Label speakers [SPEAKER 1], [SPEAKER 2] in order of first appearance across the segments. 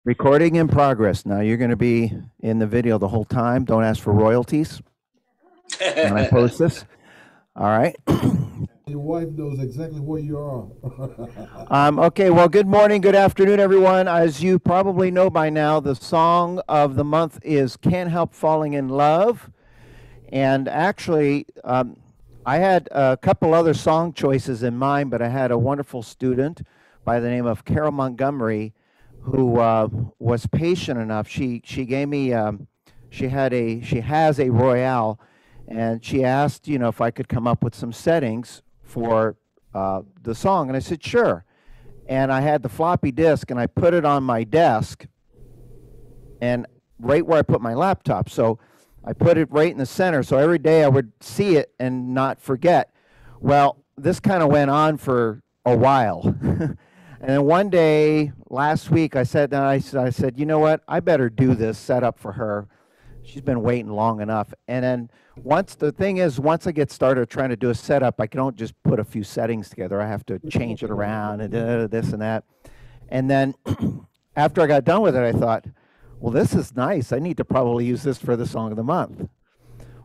[SPEAKER 1] Recording in progress. Now you're going to be in the video the whole time. Don't ask for royalties when I post this. All right.
[SPEAKER 2] Your wife knows exactly where you are.
[SPEAKER 1] Okay. Well, good morning, good afternoon, everyone. As you probably know by now, the song of the month is "Can't Help Falling in Love." And actually, I had a couple other song choices in mind, but I had a wonderful student by the name of Carol Montgomery who was patient enough. She gave me she has a Royale, and she asked if I could come up with some settings for the song, and I said sure. And I had the floppy disk, and I put it on my desk, and right where I put my laptop. So I put it right in the center. So every day I would see it and not forget. Well, this kind of went on for a while. And then one day last week, I said, you know what? I better do this setup for her. She's been waiting long enough. And then once I get started trying to do a setup, I don't just put a few settings together. I have to change it around and this and that. And then after I got done with it, I thought, well, this is nice. I need to probably use this for the song of the month.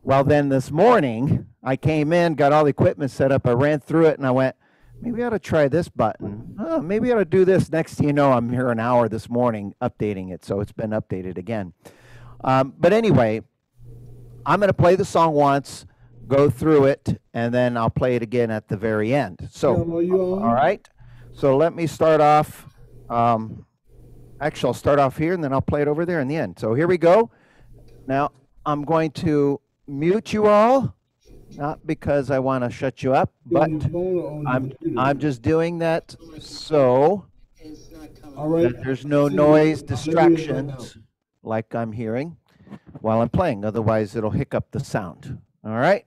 [SPEAKER 1] Well, then this morning, I came in, got all the equipment set up. I ran through it, and I went, maybe I ought to try this button. Oh, maybe I ought to do this. Next thing you know, I'm here an hour this morning updating it, so it's been updated again. But anyway, I'm going to play the song once, go through it, and then I'll play it again at the very end. So, all right. So let me start off. Actually, I'll start off here, and then I'll play it over there in the end. So here we go. Now, I'm going to mute you all, not because I want to shut you up, but I'm just doing that so that there's no noise, distractions like I'm hearing while I'm playing. Otherwise, it'll hiccup the sound. All right?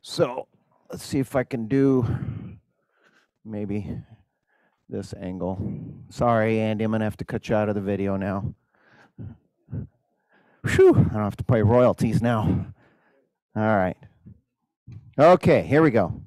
[SPEAKER 1] So let's see if I can do maybe this angle. Sorry, Andy, I'm going to have to cut you out of the video now. Whew, I don't have to pay royalties now. All right. Okay, here we go.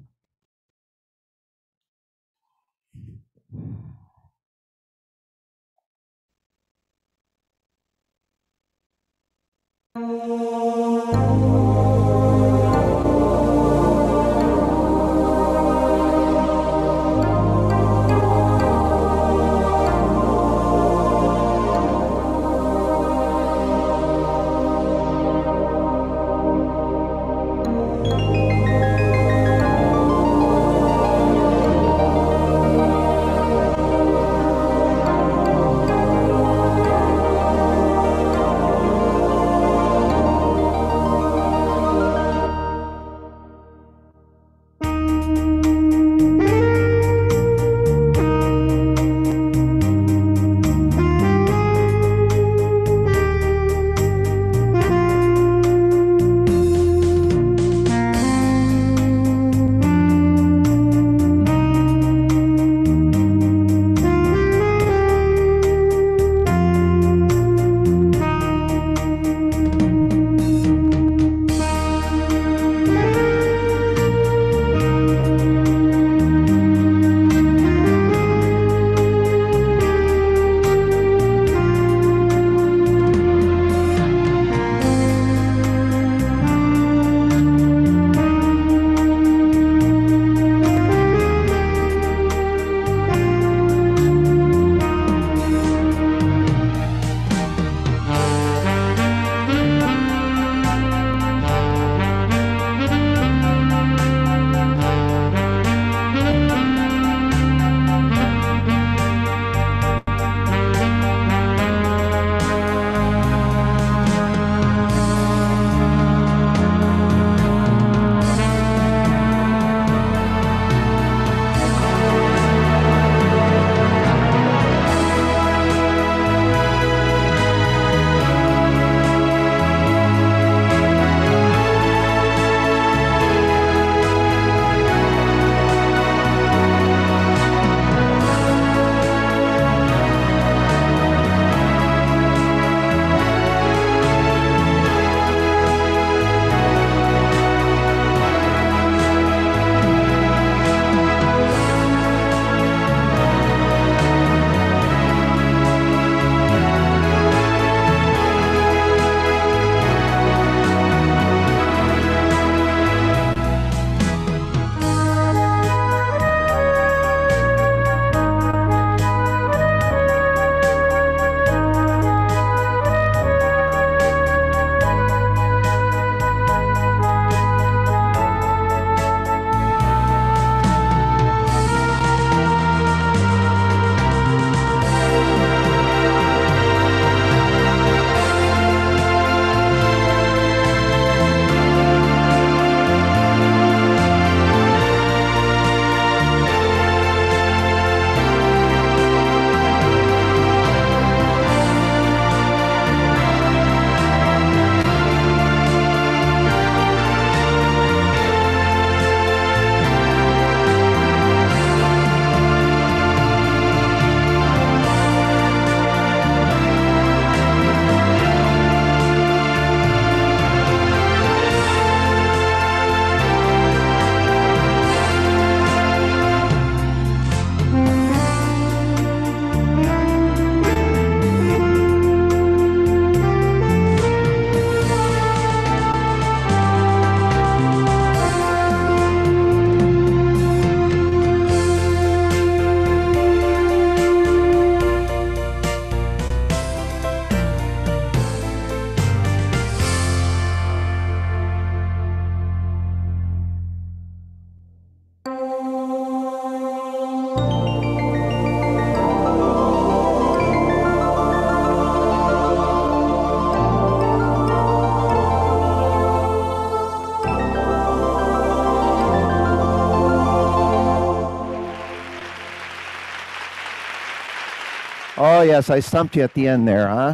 [SPEAKER 1] Oh, yes, I stumped you at the end there, huh?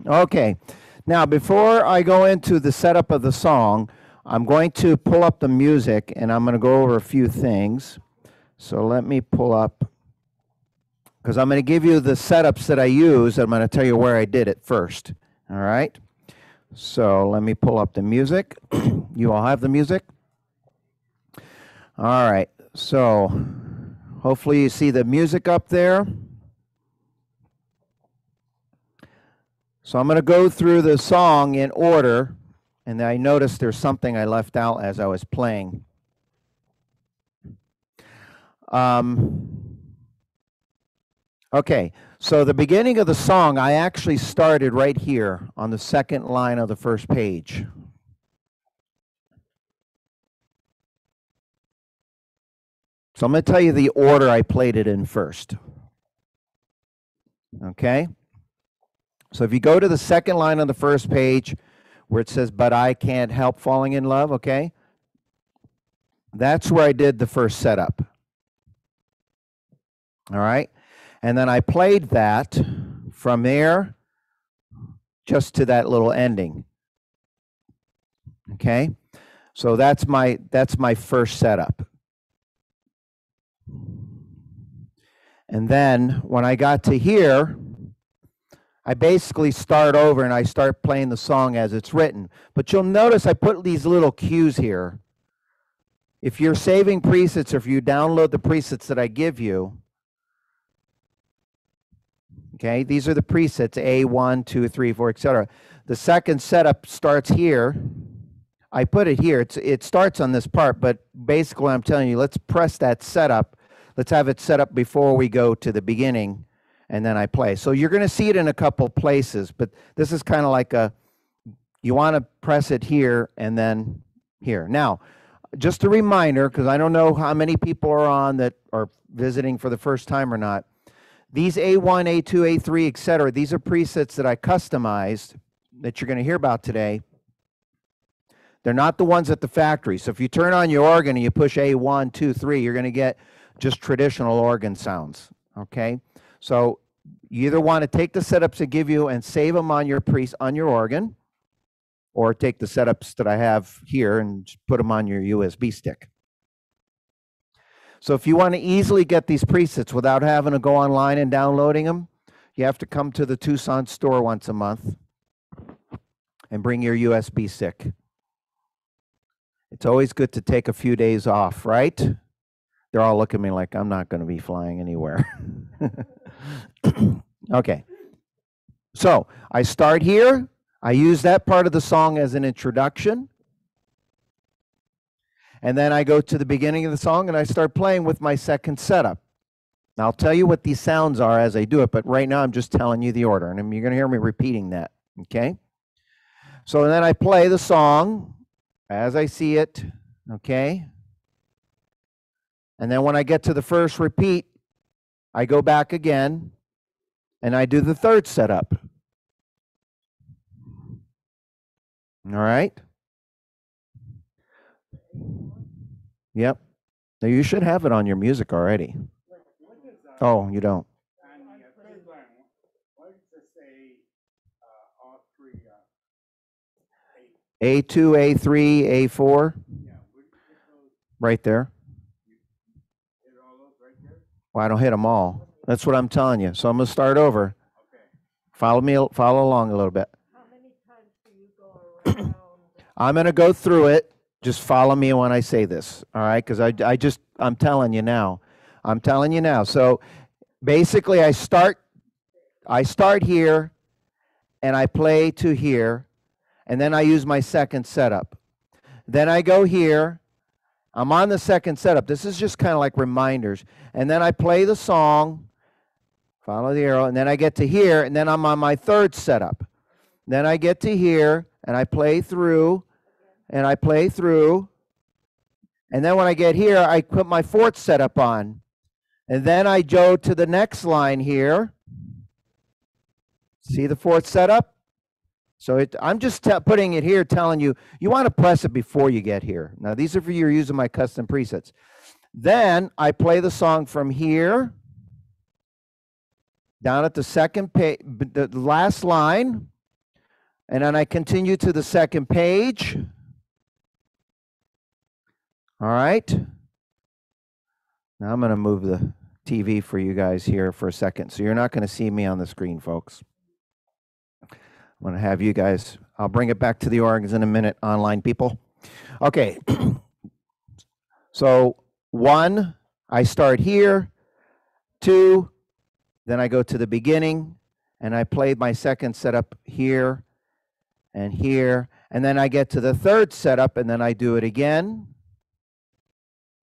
[SPEAKER 1] Okay. Now, before I go into the setup of the song, I'm going to pull up the music and I'm going to go over a few things. So let me pull up, because I'm going to give you the setups that I use. I'm going to tell you where I did it first. All right? So let me pull up the music. You all have the music? All right. So hopefully you see the music up there. So I'm going to go through the song in order, and then I noticed there's something I left out as I was playing. Okay, so the beginning of the song, I actually started right here on the second line of the first page. So I'm going to tell you the order I played it in first. Okay? So if you go to the second line on the first page where it says, "But I can't help falling in love," okay? That's where I did the first setup. All right? And then I played that from there just to that little ending. Okay? So that's my first setup. And then when I got to here, I basically start over and I start playing the song as it's written. But you'll notice I put these little cues here. If you're saving presets or if you download the presets that I give you, okay, these are the presets, A1, 2, 3, 4, etc. The second setup starts here. I put it here. It starts on this part, but basically I'm telling you, let's press that setup. Let's have it set up before we go to the beginning, and then I play. So you're going to see it in a couple places, but this is kind of like you want to press it here and then here. Now, just a reminder, because I don't know how many people are on that are visiting for the first time or not. These A1, A2, A3, etc., these are presets that I customized that you're going to hear about today. They're not the ones at the factory. So if you turn on your organ and you push A1, 2, 3, you're going to get just traditional organ sounds, okay? So you either want to take the setups I give you and save them on your organ, or take the setups that I have here and just put them on your USB stick. So if you want to easily get these presets without having to go online and downloading them, you have to come to the Tucson store once a month and bring your USB stick. It's always good to take a few days off, right? They're all looking at me like I'm not going to be flying anywhere. Okay. So I start here. I use that part of the song as an introduction. And then I go to the beginning of the song and I start playing with my second setup. Now I'll tell you what these sounds are as I do it, but right now I'm just telling you the order, and you're going to hear me repeating that, okay? So then I play the song as I see it, okay? And then when I get to the first repeat, I go back again and I do the third setup. All right? Yep. Now you should have it on your music already. Oh, you don't. A2, A3, A4. Right there. Well, I don't hit them all. That's what I'm telling you. So I'm going to start over. Follow along a little bit.
[SPEAKER 3] How many times do you go around?
[SPEAKER 1] I'm going to go through it. Just follow me when I say this, all right? Because I'm telling you now. I'm telling you now. So basically I start here and I play to here, and then I use my second setup. Then I go here. I'm on the second setup. This is just kind of like reminders. And then I play the song, follow the arrow, and then I get to here, and then I'm on my third setup. Then I get to here, and I play through, and I play through. And then when I get here, I put my fourth setup on. And then I go to the next line here. See the fourth setup? So I'm just putting it here, telling you, you want to press it before you get here. Now, these are for you using my custom presets. Then I play the song from here down at the second page, the last line, and then I continue to the second page. All right. Now I'm going to move the TV for you guys here for a second. So you're not going to see me on the screen, folks. I'm going to have you guys, I'll bring it back to the organs in a minute, online people. Okay. So 1, I start here. 2, then I go to the beginning, and I play my second setup here and here. And then I get to the third setup, and then I do it again.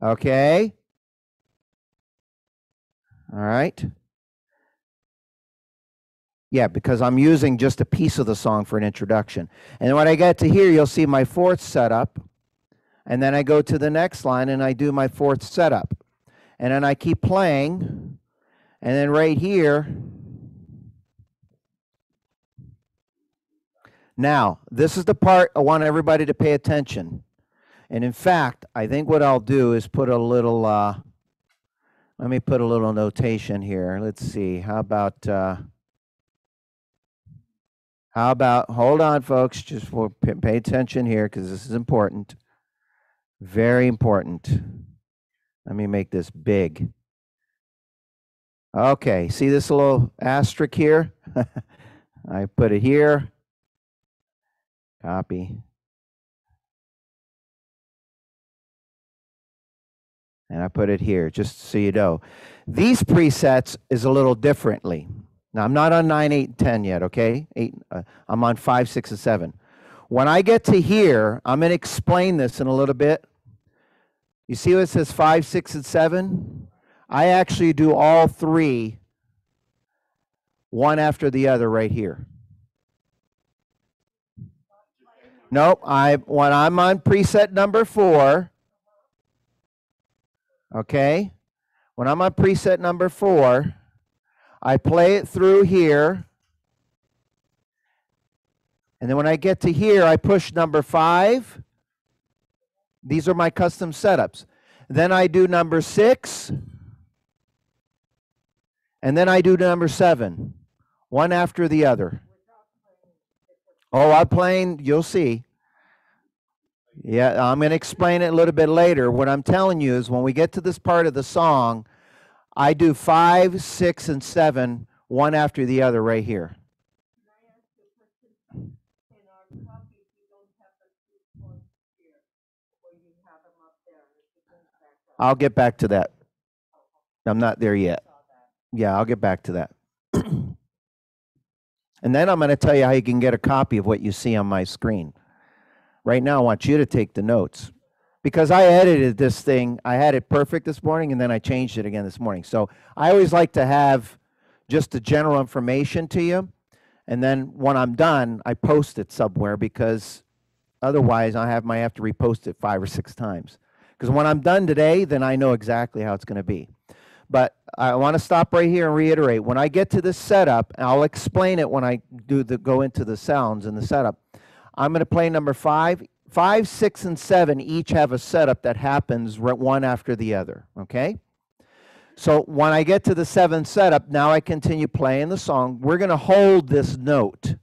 [SPEAKER 1] Okay. All right. Yeah, because I'm using just a piece of the song for an introduction. And when I get to here, you'll see my fourth setup. And then I go to the next line, and I do my fourth setup. And then I keep playing. And then right here, now, this is the part I want everybody to pay attention. And in fact, I think what I'll do is put a little, let me put a little notation here. Let's see, how about, hold on, folks, just pay attention here because this is important. Very important. Let me make this big. Okay, see this little asterisk here? I put it here. Copy. And I put it here, just so you know. These presets is a little differently. Now, I'm not on 9, 8, and 10 yet, okay? I'm on 5, 6, and 7. When I get to here, I'm going to explain this in a little bit. You see what it says 5, 6, and 7? I actually do all 3, one after the other right here. Nope, when I'm on preset number 4, okay, when I'm on preset number 4, I play it through here, and then when I get to here, I push number 5. These are my custom setups. Then I do number 6, and then I do number 7, one after the other. Oh, I'm playing, you'll see. Yeah, I'm going to explain it a little bit later. What I'm telling you is when we get to this part of the song, I do 5, 6, and 7, one after the other right here.
[SPEAKER 3] In our copy, you don't have the 2 points here, where you have them up there.
[SPEAKER 1] I'll get back to that. I'm not there yet. Yeah, I'll get back to that. And then I'm going to tell you how you can get a copy of what you see on my screen. Right now, I want you to take the notes. Because I edited this thing, I had it perfect this morning, and then I changed it again this morning. So I always like to have just the general information to you. And then when I'm done, I post it somewhere, because otherwise I might have to repost it 5 or 6 times. Because when I'm done today, then I know exactly how it's going to be. But I want to stop right here and reiterate. When I get to this setup, and I'll explain it when I go into the sounds and the setup, I'm going to play number 5. 5, 6, and 7 each have a setup that happens one after the other, okay? So when I get to the 7th setup, now I continue playing the song. We're going to hold this note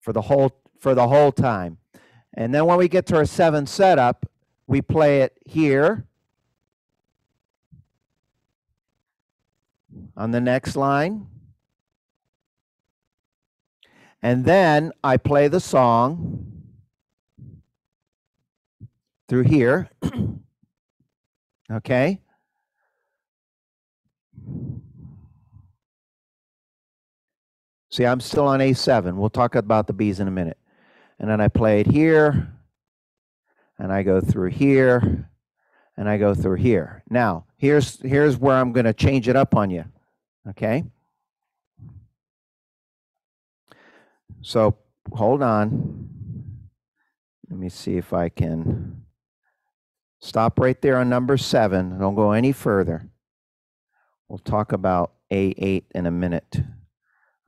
[SPEAKER 1] for the whole time. And then when we get to our 7th setup, we play it here on the next line. And then I play the song through here. Okay? See, I'm still on A7. We'll talk about the B's in a minute. And then I play it here, and I go through here, and I go through here. Now, here's where I'm going to change it up on you. Okay? So, hold on. Let me see if I can stop right there on number 7. Don't go any further. We'll talk about A8 in a minute.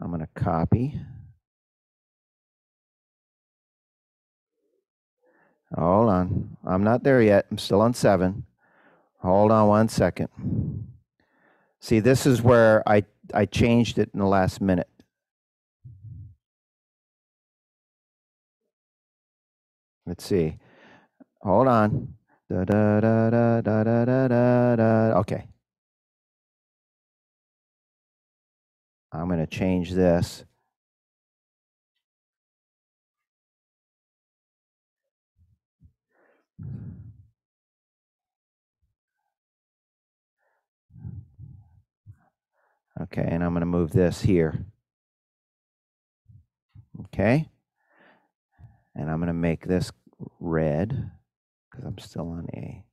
[SPEAKER 1] I'm going to copy. Hold on. I'm not there yet. I'm still on 7. Hold on one second. See, this is where I I changed it in the last minute. Let's see. Hold on. Da, da, da, da, da, da, da, da, da. Okay. I'm going to change this. Okay, and I'm going to move this here. Okay. And I'm going to make this red because I'm still on A.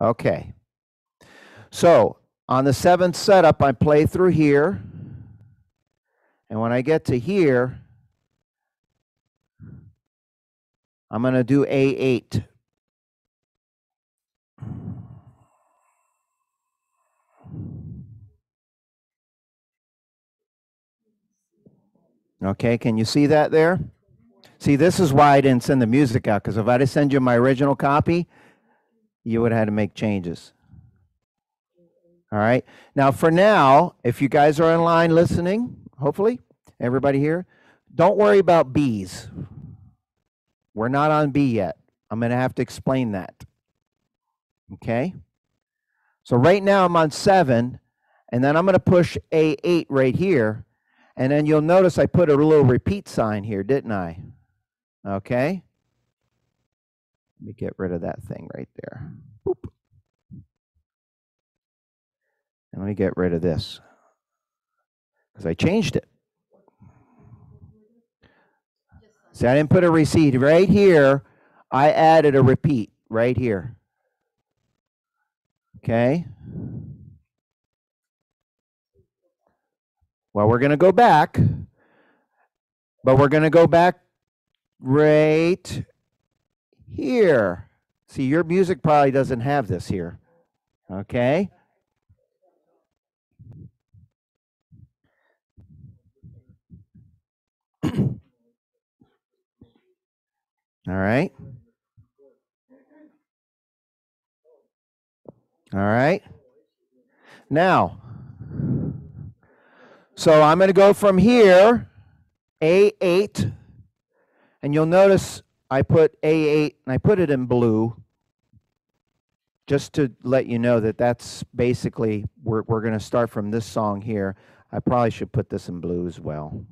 [SPEAKER 1] Okay. So on the 7th setup, I play through here. And when I get to here, I'm going to do A8. Okay, can you see that there? See, this is why I didn't send the music out, because if I had to send you my original copy, you would have had to make changes. All right. Now, for now, if you guys are online listening, hopefully, everybody here, don't worry about B's. We're not on B yet. I'm going to have to explain that. Okay? So right now I'm on 7, and then I'm going to push A8 right here, and then you'll notice I put a little repeat sign here, didn't I? Okay? Let me get rid of that thing right there. Boop. And let me get rid of this, because I changed it. See, I didn't put a receipt. Right here, I added a repeat right here. Okay? Well, we're going to go back, but we're going to go back right here. See, your music probably doesn't have this here. Okay? All right. All right. Now, so I'm going to go from here, A8, and you'll notice I put A8, and I put it in blue, just to let you know that that's basically, we're going to start from this song here. I probably should put this in blue as well.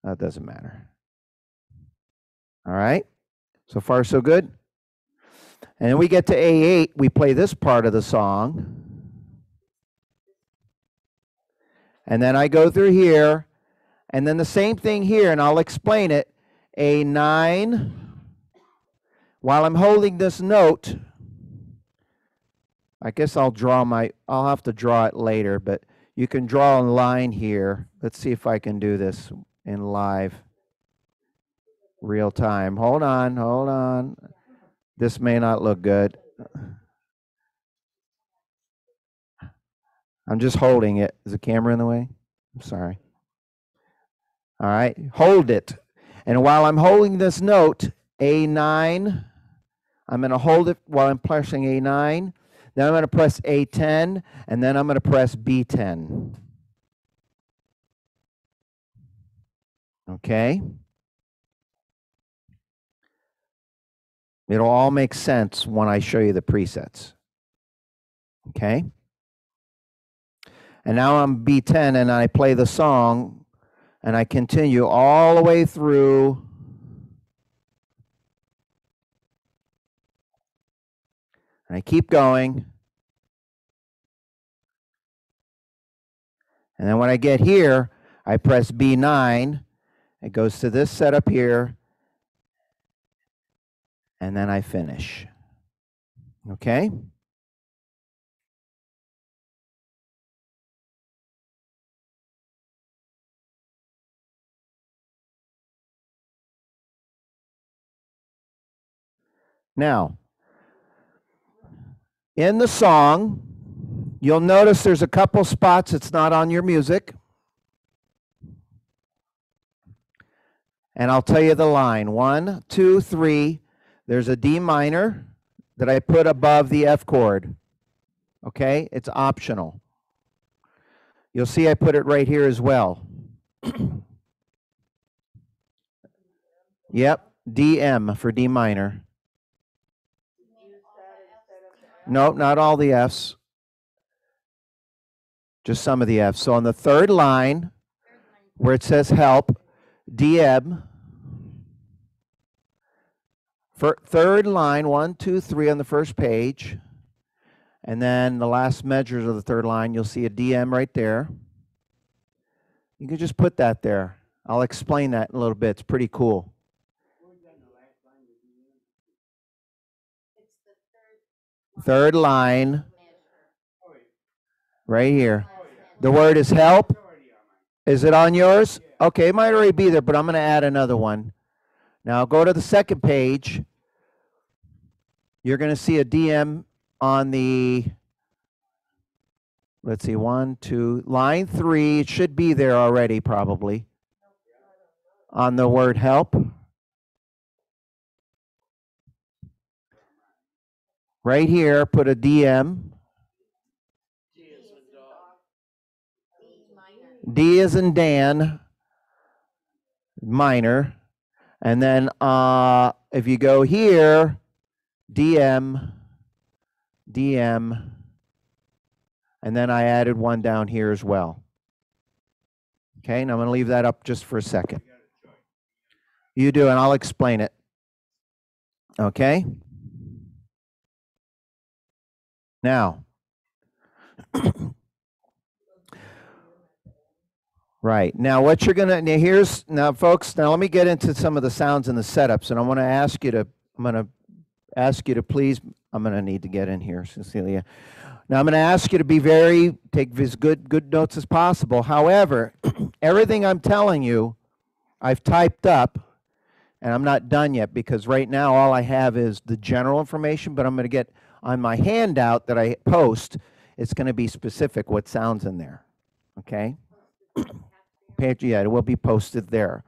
[SPEAKER 1] That doesn't matter. All right. So far, so good. And then we get to A8, we play this part of the song. And then I go through here, and then the same thing here, and I'll explain it. A9, while I'm holding this note, I guess I'll have to draw it later, but you can draw a line here. Let's see if I can do this in live, real time. Hold on. This may not look good. I'm just holding it. Is the camera in the way? I'm sorry. All right, hold it. And while I'm holding this note, A9, I'm going to hold it while I'm pressing A9. Then I'm going to press A10, and then I'm going to press B10. Okay? It'll all make sense when I show you the presets. Okay? And now I'm B10, and I play the song, and I continue all the way through. And I keep going. And then when I get here, I press B9. It goes to this setup here. And then I finish. Okay? Now, in the song, you'll notice there's a couple spots it's not on your music. And I'll tell you the line. 1, 2, 3. There's a D minor that I put above the F chord. Okay? It's optional. You'll see I put it right here as well. Yep, DM for D minor. Nope, not all the Fs. Just some of the Fs. So on the third line, where it says help, DM. For third line, 1, 2, 3 on the first page. And then the last measures of the third line, you'll see a DM right there. You can just put that there. I'll explain that in a little bit. It's pretty cool. Third line, right here. The word is help. Is it on yours? Okay, it might already be there, but I'm going to add another one. Now go to the second page. You're going to see a DM on the, let's see, 1, 2, line 3. It should be there already, probably. On the word help. Right here, put a DM. D as in Dan, minor. And then if you go here, DM, DM, and then I added one down here as well. Okay, and I'm going to leave that up just for a second. You do, and I'll explain it. Okay? Now, right. Now what you're going to, now folks, now let me get into some of the sounds and the setups, and I want to ask you to, please, I'm going to need to get in here, Cecilia. Now I'm going to ask you to be take as good notes as possible. However, everything I'm telling you, I've typed up, and I'm not done yet because right now all I have is the general information, but I'm going to get on my handout that I post, it's going to be specific what sounds in there. Okay? Yeah, it will be posted there.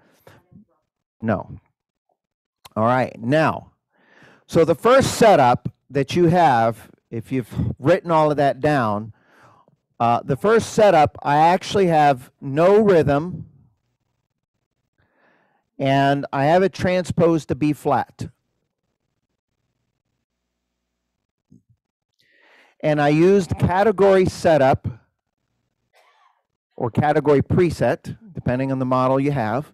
[SPEAKER 1] No. All right. Now, so the first setup that you have, if you've written all of that down, the first setup, I actually have no rhythm, and I have it transposed to B flat. And I used category setup or category preset, depending on the model you have.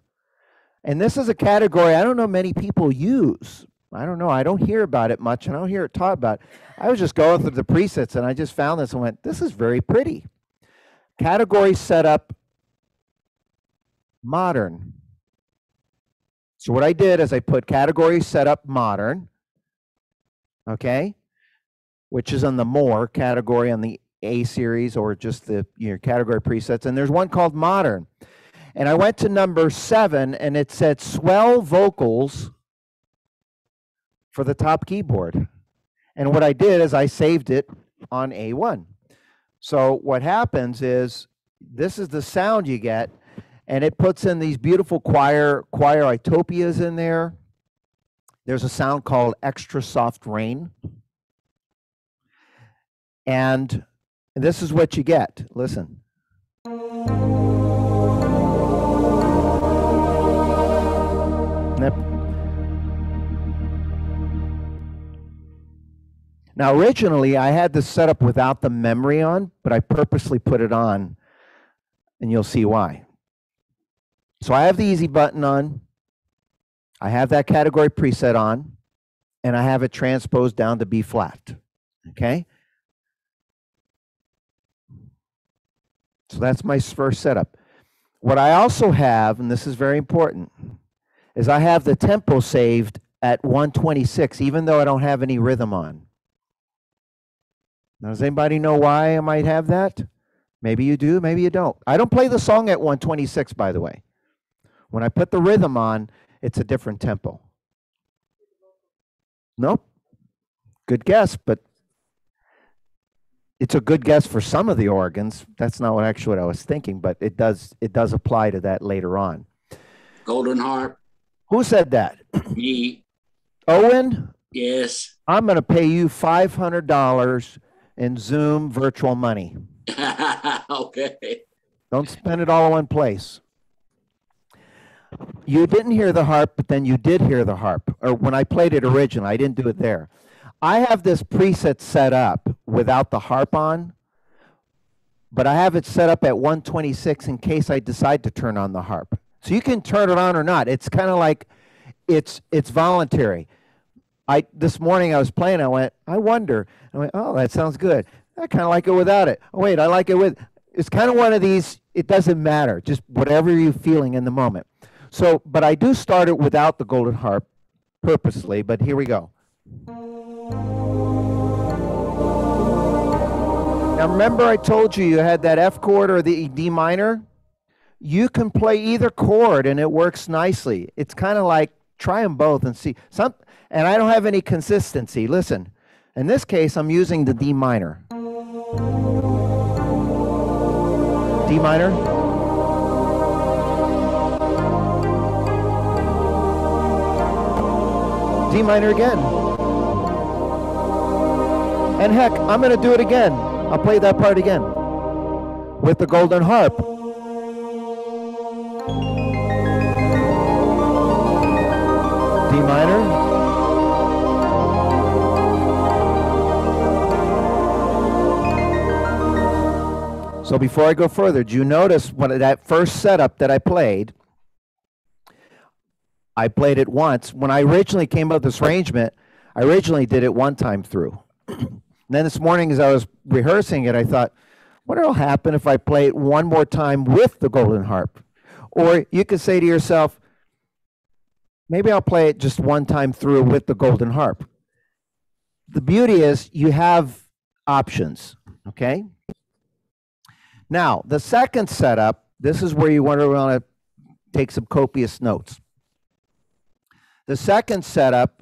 [SPEAKER 1] And this is a category I don't know many people use. I don't know. I don't hear about it much. I don't hear it taught about. I was just going through the presets, and I just found this and went, this is very pretty. Category setup modern. So what I did is I put category setup modern, okay, which is on the more category on the A series or just the category presets. And there's one called modern. And I went to number 7 and it said swell vocals for the top keyboard. And what I did is I saved it on A1. So what happens is this is the sound you get, and it puts in these beautiful choir itopias in there. There's a sound called extra soft rain. And this is what you get. Listen. Now, originally, I had this set up without the memory on, but I purposely put it on, and you'll see why. So I have the easy button on. I have that category preset on, and I have it transposed down to B flat. Okay? So that's my first setup. What I also have, and this is very important, is I have the tempo saved at 126, even though I don't have any rhythm on. Now, does anybody know why I might have that? Maybe you do, maybe you don't. I don't play the song at 126, by the way. When I put the rhythm on, it's a different tempo. Nope. Good guess, but it's a good guess for some of the organs. That's not what I was thinking, but it does apply to that later on.
[SPEAKER 4] Golden harp.
[SPEAKER 1] Who said that?
[SPEAKER 4] Me.
[SPEAKER 1] Owen?
[SPEAKER 4] Yes.
[SPEAKER 1] I'm going to pay you $500 in Zoom virtual money.
[SPEAKER 4] Okay.
[SPEAKER 1] Don't spend it all in one place. You didn't hear the harp, but then you did hear the harp. Or when I played it originally, I didn't do it there. I have this preset set up without the harp on, but I have it set up at 126 in case I decide to turn on the harp. So you can turn it on or not. It's kind of like it's voluntary. This morning I was playing, I went, I wonder. I went, oh, that sounds good. I kind of like it without it. Oh, wait, I like it with. It's kind of one of these, it doesn't matter, just whatever you're feeling in the moment. So, but I do start it without the golden harp purposely, but here we go. Now remember I told you had that F chord or the D minor? You can play either chord and it works nicely. It's kind of like, try them both and see. And I don't have any consistency. Listen, in this case, I'm using the D minor. D minor. D minor again. And heck, I'm going to do it again. I'll play that part again with the golden harp. D minor. So before I go further, do you notice when that first setup that I played it once. When I originally came up with this arrangement, I originally did it one time through. And then this morning as I was rehearsing it, I thought, what will happen if I play it one more time with the golden harp? Or you could say to yourself, maybe I'll play it just one time through with the golden harp. The beauty is you have options, okay? Now, the second setup, this is where you want to take some copious notes. The second setup,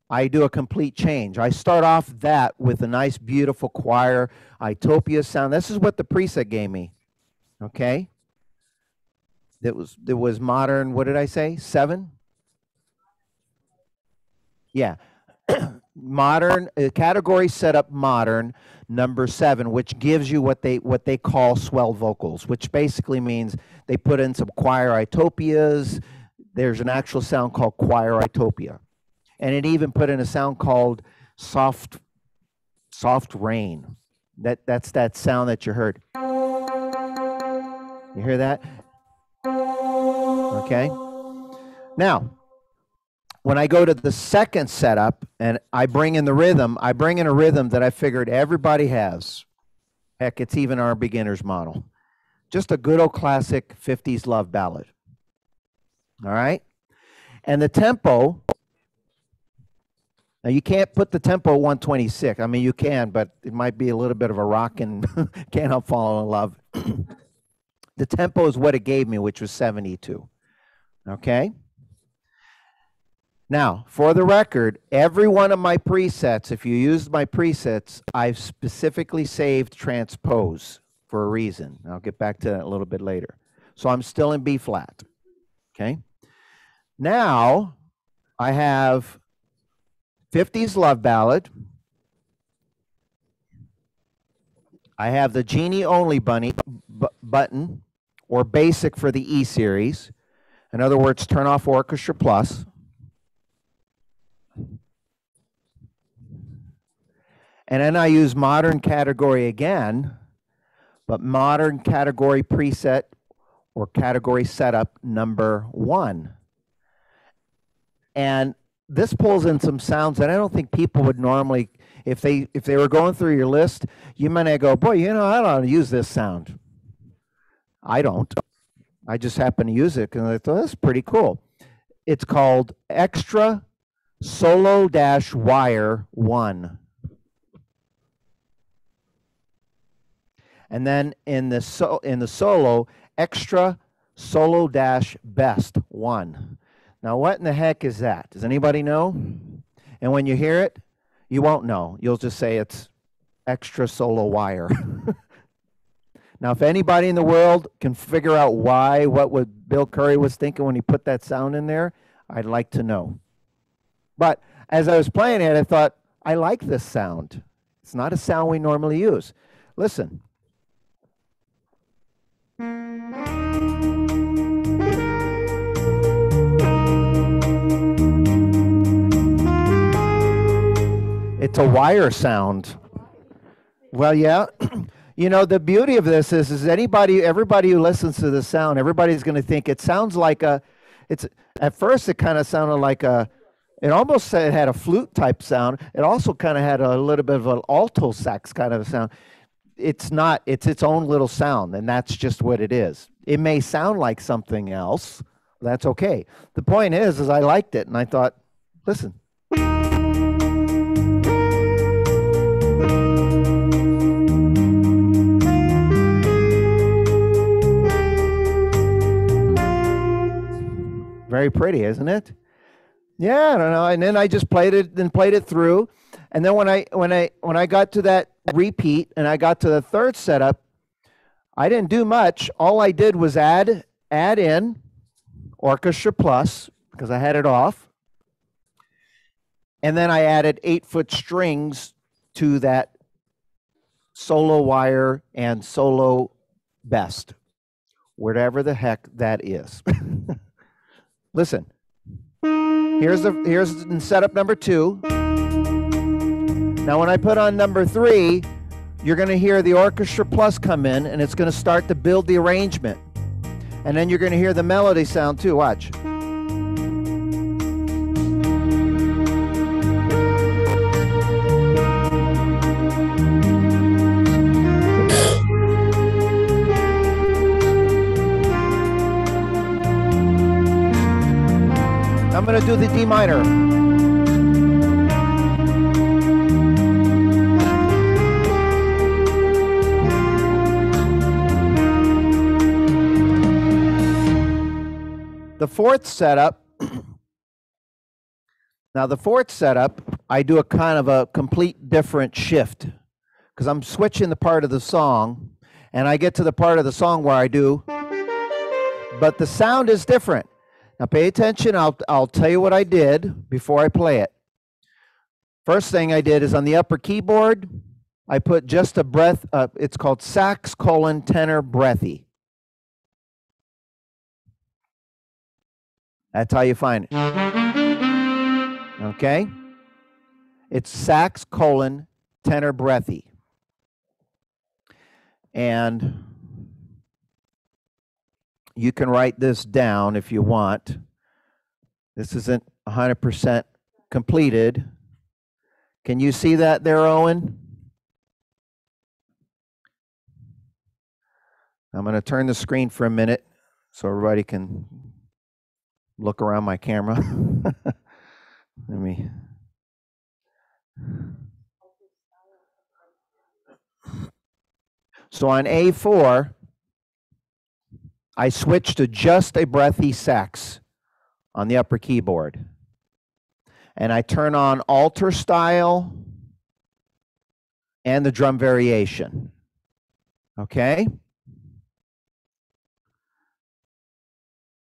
[SPEAKER 1] I do a complete change. I start off that with a nice, beautiful choir, Itopia sound. This is what the preset gave me, okay? It was modern, what did I say, 7? Yeah. Modern, category setup modern, number 7, which gives you what they call swell vocals, which basically means they put in some choir Itopias. There's an actual sound called choir Itopia. And it even put in a sound called soft rain. That's that sound that you heard. You hear that? Okay. Now, when I go to the second setup and I bring in the rhythm, I bring in a rhythm that I figured everybody has. Heck, it's even our beginner's model. Just a good old classic 50s love ballad. All right? And the tempo, now you can't put the tempo at 126. I mean, you can, but it might be a little bit of a rock and can't help falling in love. The tempo is what it gave me, which was 72. Okay? Now, for the record, every one of my presets, if you use my presets, I've specifically saved transpose for a reason. I'll get back to that a little bit later. So I'm still in B flat. Okay? Now, I have 50s love ballad. I have the Genie only button, or basic for the E series. In other words, turn off Orchestra Plus. And then I use modern category again, but modern category preset or category setup number 1. And this pulls in some sounds that I don't think people would normally, if they were going through your list, you might go, boy, you know, I don't use this sound. I don't. I just happen to use it because I thought that's pretty cool. It's called Extra Solo-Wire 1. And then in the solo, Extra Solo-Best 1. Now, what in the heck is that? Does anybody know? And when you hear it, you won't know. You'll just say it's extra solo wire. Now, if anybody in the world can figure out what Bill Curry was thinking when he put that sound in there, I'd like to know. But as I was playing it, I thought, I like this sound. It's not a sound we normally use. Listen. It's a wire sound. Well, yeah. You know, the beauty of this is everybody who listens to the sound, everybody's going to think it sounds like at first it kind of sounded like it almost said it had a flute type sound. It also kind of had a little bit of an alto sax kind of a sound. It's not, it's its own little sound, and that's just what it is. It may sound like something else. That's okay. The point is I liked it, and I thought, listen. Very pretty, isn't it? Yeah, I don't know. And then I just played it through. And then when I got to that repeat and I got to the third setup, I didn't do much. All I did was add in Orchestra Plus because I had it off. And then I added 8-foot strings to that solo wire and solo best, whatever the heck that is. Listen, here's setup number 2. Now when I put on number 3, you're going to hear the Orchestra Plus come in, and it's going to start to build the arrangement. And then you're going to hear the melody sound too. Watch. I'm going to do the D minor. The fourth setup, now the fourth setup, I do a kind of a complete different shift because I'm switching the part of the song, and I get to the part of the song where I do, but the sound is different. Now pay attention, I'll tell you what I did before I play it. First thing I did is on the upper keyboard, I put just a breath, it's called sax tenor breathy. That's how you find it. Okay? It's sax tenor breathy. And you can write this down if you want. This isn't 100% completed. Can you see that there, Owen? I'm going to turn the screen for a minute so everybody can look around my camera. Let me. So on A4, I switched to just a breathy sax on the upper keyboard. And I turn on alter style and the drum variation. Okay?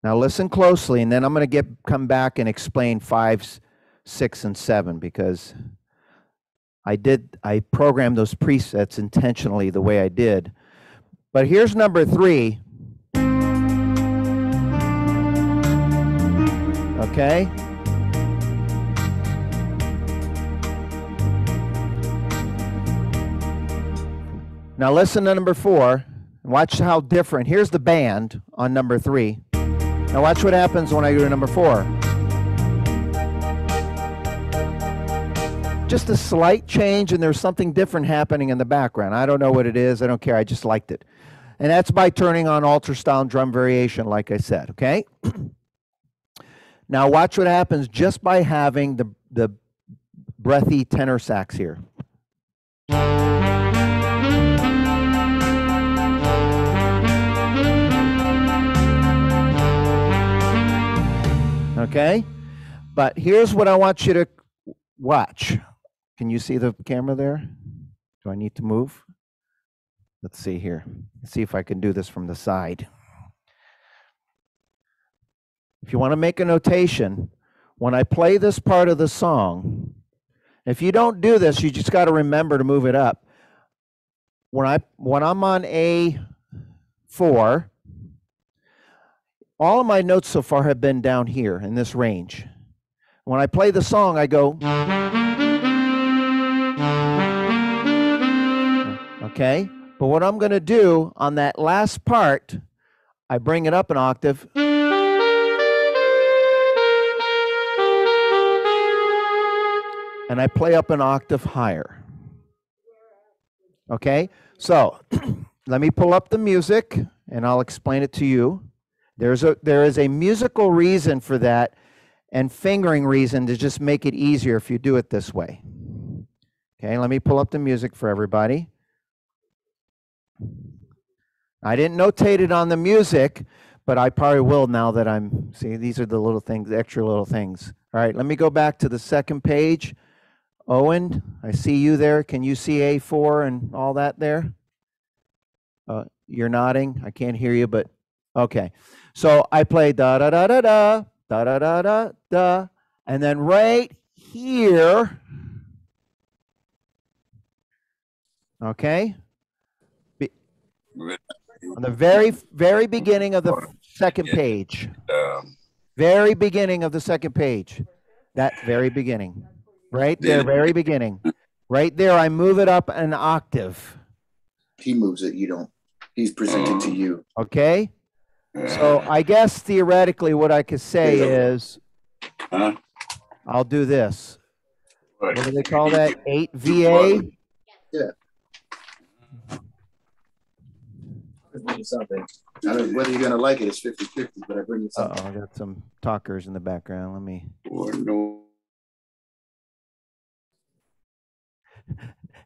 [SPEAKER 1] Now listen closely, and then I'm going to come back and explain 5, 6, and 7 because I programmed those presets intentionally the way I did. But here's number 3. Okay? Now listen to number 4. Watch how different. Here's the band on number 3. Now watch what happens when I go to number 4. Just a slight change, and there's something different happening in the background. I don't know what it is. I don't care. I just liked it. And that's by turning on alter style and drum variation, like I said, okay? Now watch what happens just by having the breathy tenor sax here. Okay? But here's what I want you to watch. Can you see the camera there? Do I need to move? Let's see here. Let's see if I can do this from the side. If you want to make a notation, when I play this part of the song, if you don't do this, you just got to remember to move it up. When I'm on A4, all of my notes so far have been down here in this range. When I play the song, I go, okay? But what I'm going to do on that last part, I bring it up an octave. And I play up an octave higher. Okay? So, let me pull up the music and I'll explain it to you. There is a musical reason for that and fingering reason to just make it easier if you do it this way. Okay, let me pull up the music for everybody. I didn't notate it on the music, but I probably will now that I'm, see, these are the little things, the extra little things. All right, let me go back to the second page. Owen, I see you there. Can you see A4 and all that there? You're nodding. I can't hear you, but okay. So I play da da da da da da da da da da, and then right here, okay, on the very beginning of the second page, very beginning of the second page, that very beginning, right there, very beginning, right there. I move it up an octave.
[SPEAKER 5] He moves it. You don't. He's presenting to you.
[SPEAKER 1] Okay. So I guess theoretically what I could say is, I'll do this. What do they call that? 8 VA?
[SPEAKER 5] Yeah. I don't know whether you're going to like it. It's 50-50, but I bring you something.
[SPEAKER 1] I got some talkers in the background. Let me.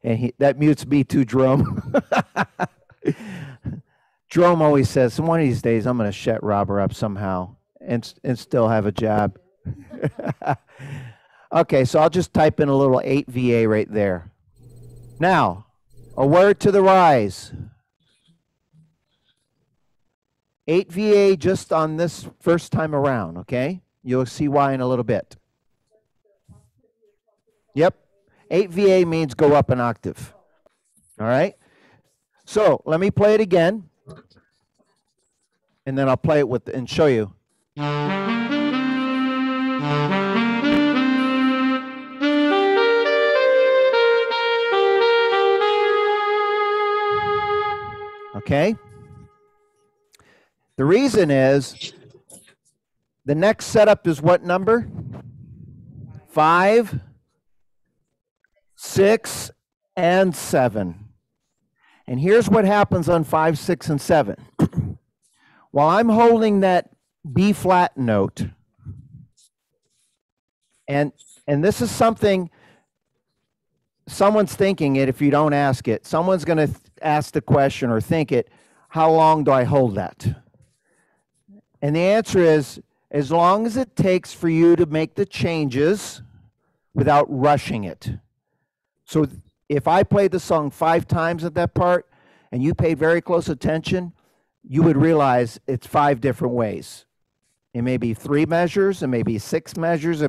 [SPEAKER 1] And that mutes me too, Jerome. Jerome always says, one of these days I'm going to shut Robert up somehow and still have a job. Okay, so I'll just type in a little 8 VA right there. Now, a word to the rise. 8 VA just on this first time around, okay? You'll see why in a little bit. Yep. 8 VA means go up an octave. All right? So let me play it again. And then I'll play it with and show you. Okay? The reason is the next setup is what number? 5, 6, and 7. And here's what happens on 5, 6, and 7. While I'm holding that B flat note, and this is something, someone's thinking it if you don't ask it. Someone's going to ask the question or think it, how long do I hold that? And the answer is, as long as it takes for you to make the changes without rushing it. So if I played the song 5 times at that part and you paid very close attention, you would realize it's 5 different ways. It may be 3 measures, it may be 6 measures,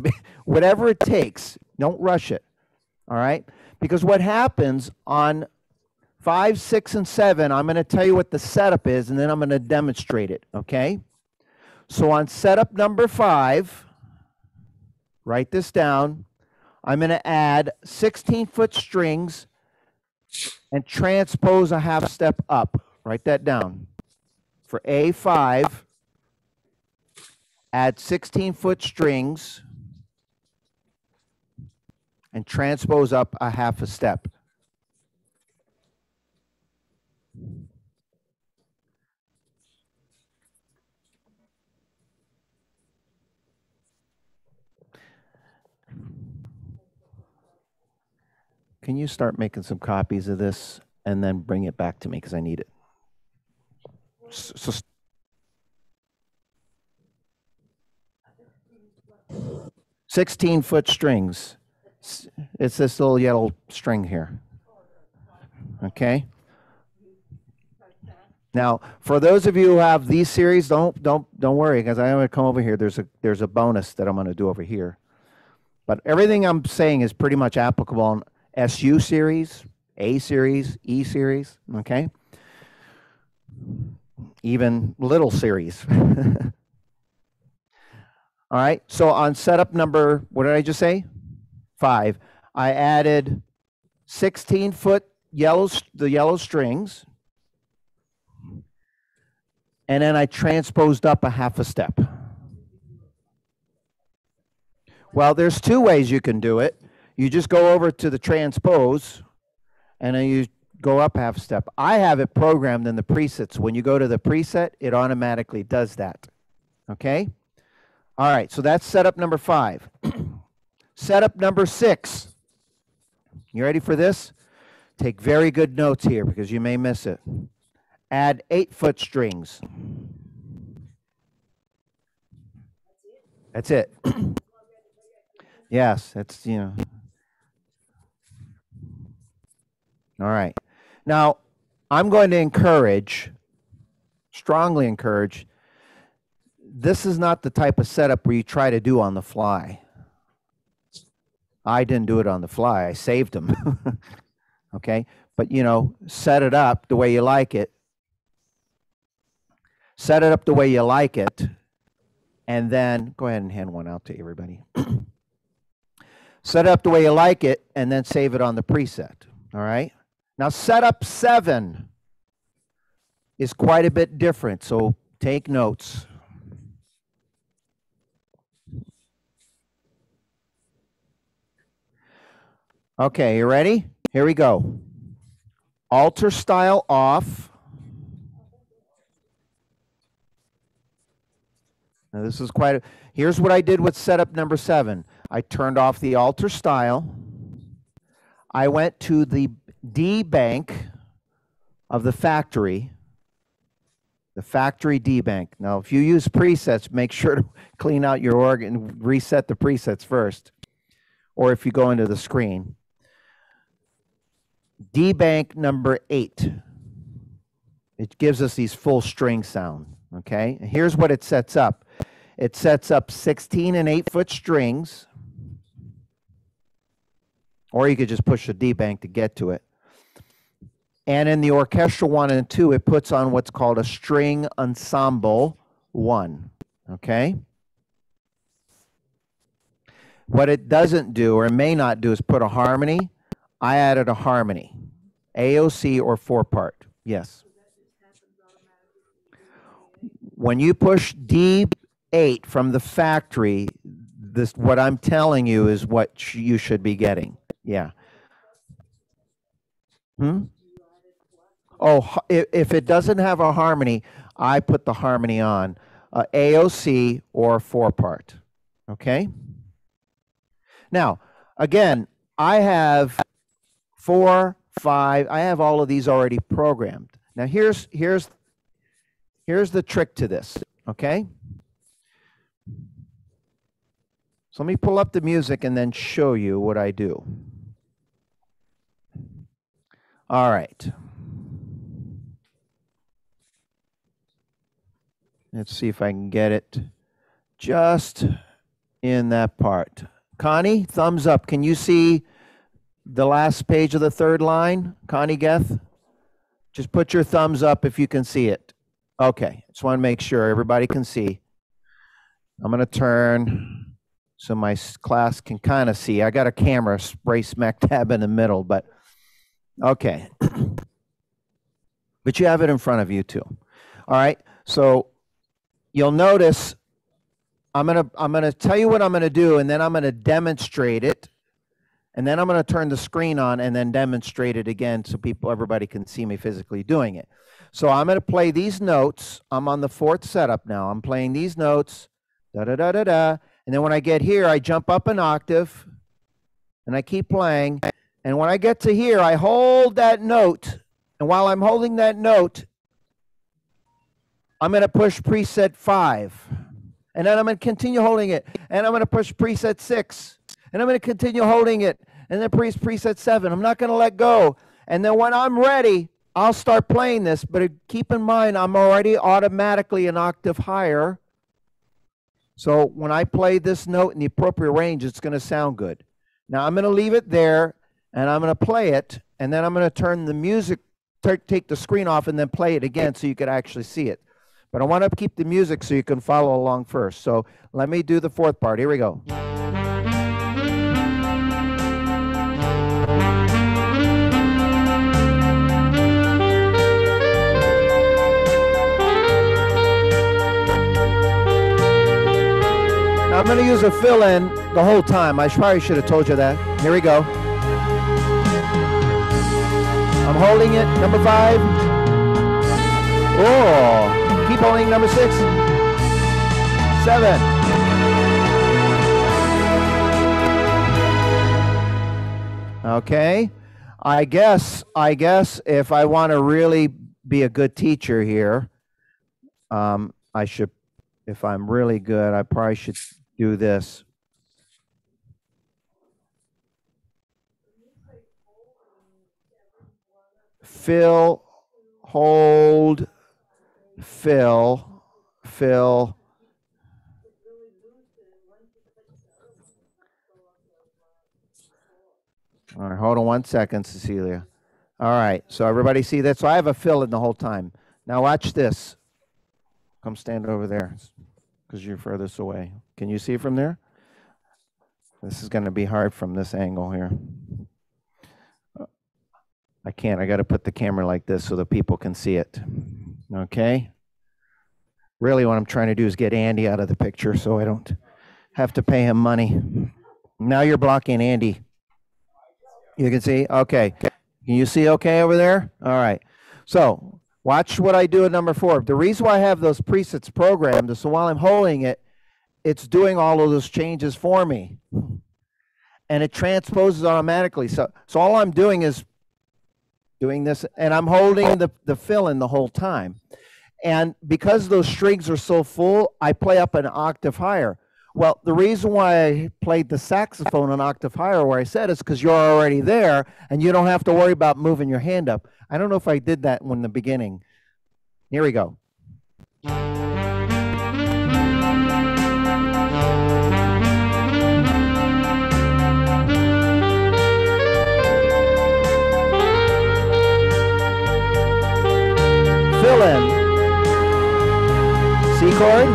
[SPEAKER 1] whatever it takes. Don't rush it, all right? Because what happens on 5, 6, and 7, I'm going to tell you what the setup is, and then I'm going to demonstrate it, okay? So on setup number 5, write this down. I'm going to add 16-foot strings and transpose a half step up. Write that down. For A5, add 16-foot strings and transpose up a half a step. Can you start making some copies of this and then bring it back to me because I need it? So 16-foot strings. It's this little yellow string here. Okay. Now, for those of you who have these series, don't worry, because I'm going to come over here. There's a bonus that I'm going to do over here. But everything I'm saying is pretty much applicable on SU series, A series, E series. Okay. Even little series. All right, so on setup number, what did I just say? 5. I added 16-foot the yellow strings, and then I transposed up a half a step. Well, there's 2 ways you can do it. You just go over to the transpose, and then you go up half a step. I have it programmed in the presets. When you go to the preset, it automatically does that. Okay? All right, so that's setup number 5. Setup number 6. You ready for this? Take very good notes here because you may miss it. Add 8-foot strings. That's it. Yes, that's, you know. All right. Now, I'm going to strongly encourage, this is not the type of setup where you try to do on the fly. I didn't do it on the fly. I saved them. Okay? But, you know, set it up the way you like it. Set it up the way you like it. And then, go ahead and hand one out to everybody. Set it up the way you like it, and then save it on the preset. All right? Now, setup 7 is quite a bit different, so take notes. Okay, you ready? Here we go. Alter style off. Now this is here's what I did with setup number 7. I turned off the alter style. I went to the D bank of the factory D bank. Now, if you use presets, make sure to clean out your organ, reset the presets first, or if you go into the screen. D bank number 8. It gives us these full string sound, okay? And here's what it sets up. It sets up 16 and 8-foot strings, or you could just push the D bank to get to it. And in the orchestral 1 and 2, it puts on what's called a string ensemble 1, okay? What it doesn't do, or may not do, is put a harmony. I added a harmony, AOC or 4-part, yes. When you push D8 from the factory, what I'm telling you is what you should be getting, yeah. Oh, if it doesn't have a harmony, I put the harmony on, AOC or 4-part, okay? Now, again, I have 4, 5, I have all of these already programmed. Now, here's the trick to this, okay? So let me pull up the music and then show you what I do. All right. Let's see if I can get it just in that part. Connie, thumbs up. Can you see the last page of the 3rd line? Connie Geth? Just put your thumbs up if you can see it. Okay, just want to make sure everybody can see. I'm going to turn so my class can kind of see. I got a camera spray smack dab in the middle, but okay. But you have it in front of you too. All right, so you'll notice I'm gonna tell you what I'm gonna do, and then I'm gonna demonstrate it, and then I'm gonna turn the screen on and then demonstrate it again so everybody can see me physically doing it. So I'm gonna play these notes. I'm on the 4th setup now. I'm playing these notes, da da da da da, and then when I get here, I jump up an octave, and I keep playing. And when I get to here, I hold that note, and while I'm holding that note, I'm going to push preset 5, and then I'm going to continue holding it, and I'm going to push preset 6, and I'm going to continue holding it, and then preset 7. I'm not going to let go. And then when I'm ready, I'll start playing this, but keep in mind, I'm already automatically an octave higher. So when I play this note in the appropriate range, it's going to sound good. Now I'm going to leave it there, and I'm going to play it, and then I'm going to turn the music, take the screen off, and then play it again so you could actually see it. But I want to keep the music so you can follow along first. So let me do the fourth part. Here we go. Now I'm going to use a fill-in the whole time. I probably should have told you that. Here we go. I'm holding it, number 5. Oh, keep holding number 6, 7. Okay. I guess if I want to really be a good teacher here, I should, if I'm really good, I probably should do this. Fill, hold, fill, fill. All right, hold on 1 second, Cecilia. All right, so everybody see that? So I have a fill in the whole time. Now watch this. Come stand over there because you're furthest away. Can you see from there? This is going to be hard from this angle here. I can't. I got to put the camera like this so the people can see it. Okay? Really what I'm trying to do is get Andy out of the picture so I don't have to pay him money. Now you're blocking Andy. You can see? Okay. Can you see okay over there? All right. So watch what I do at number 4. The reason why I have those presets programmed is so while I'm holding it, it's doing all of those changes for me. And it transposes automatically. So all I'm doing is doing this, and I'm holding the fill in the whole time. And because those strings are so full, I play up an octave higher. Well, the reason why I played the saxophone an octave higher where I said is because you're already there and you don't have to worry about moving your hand up. I don't know if I did that in the beginning. Here we go. Fill in. C chord.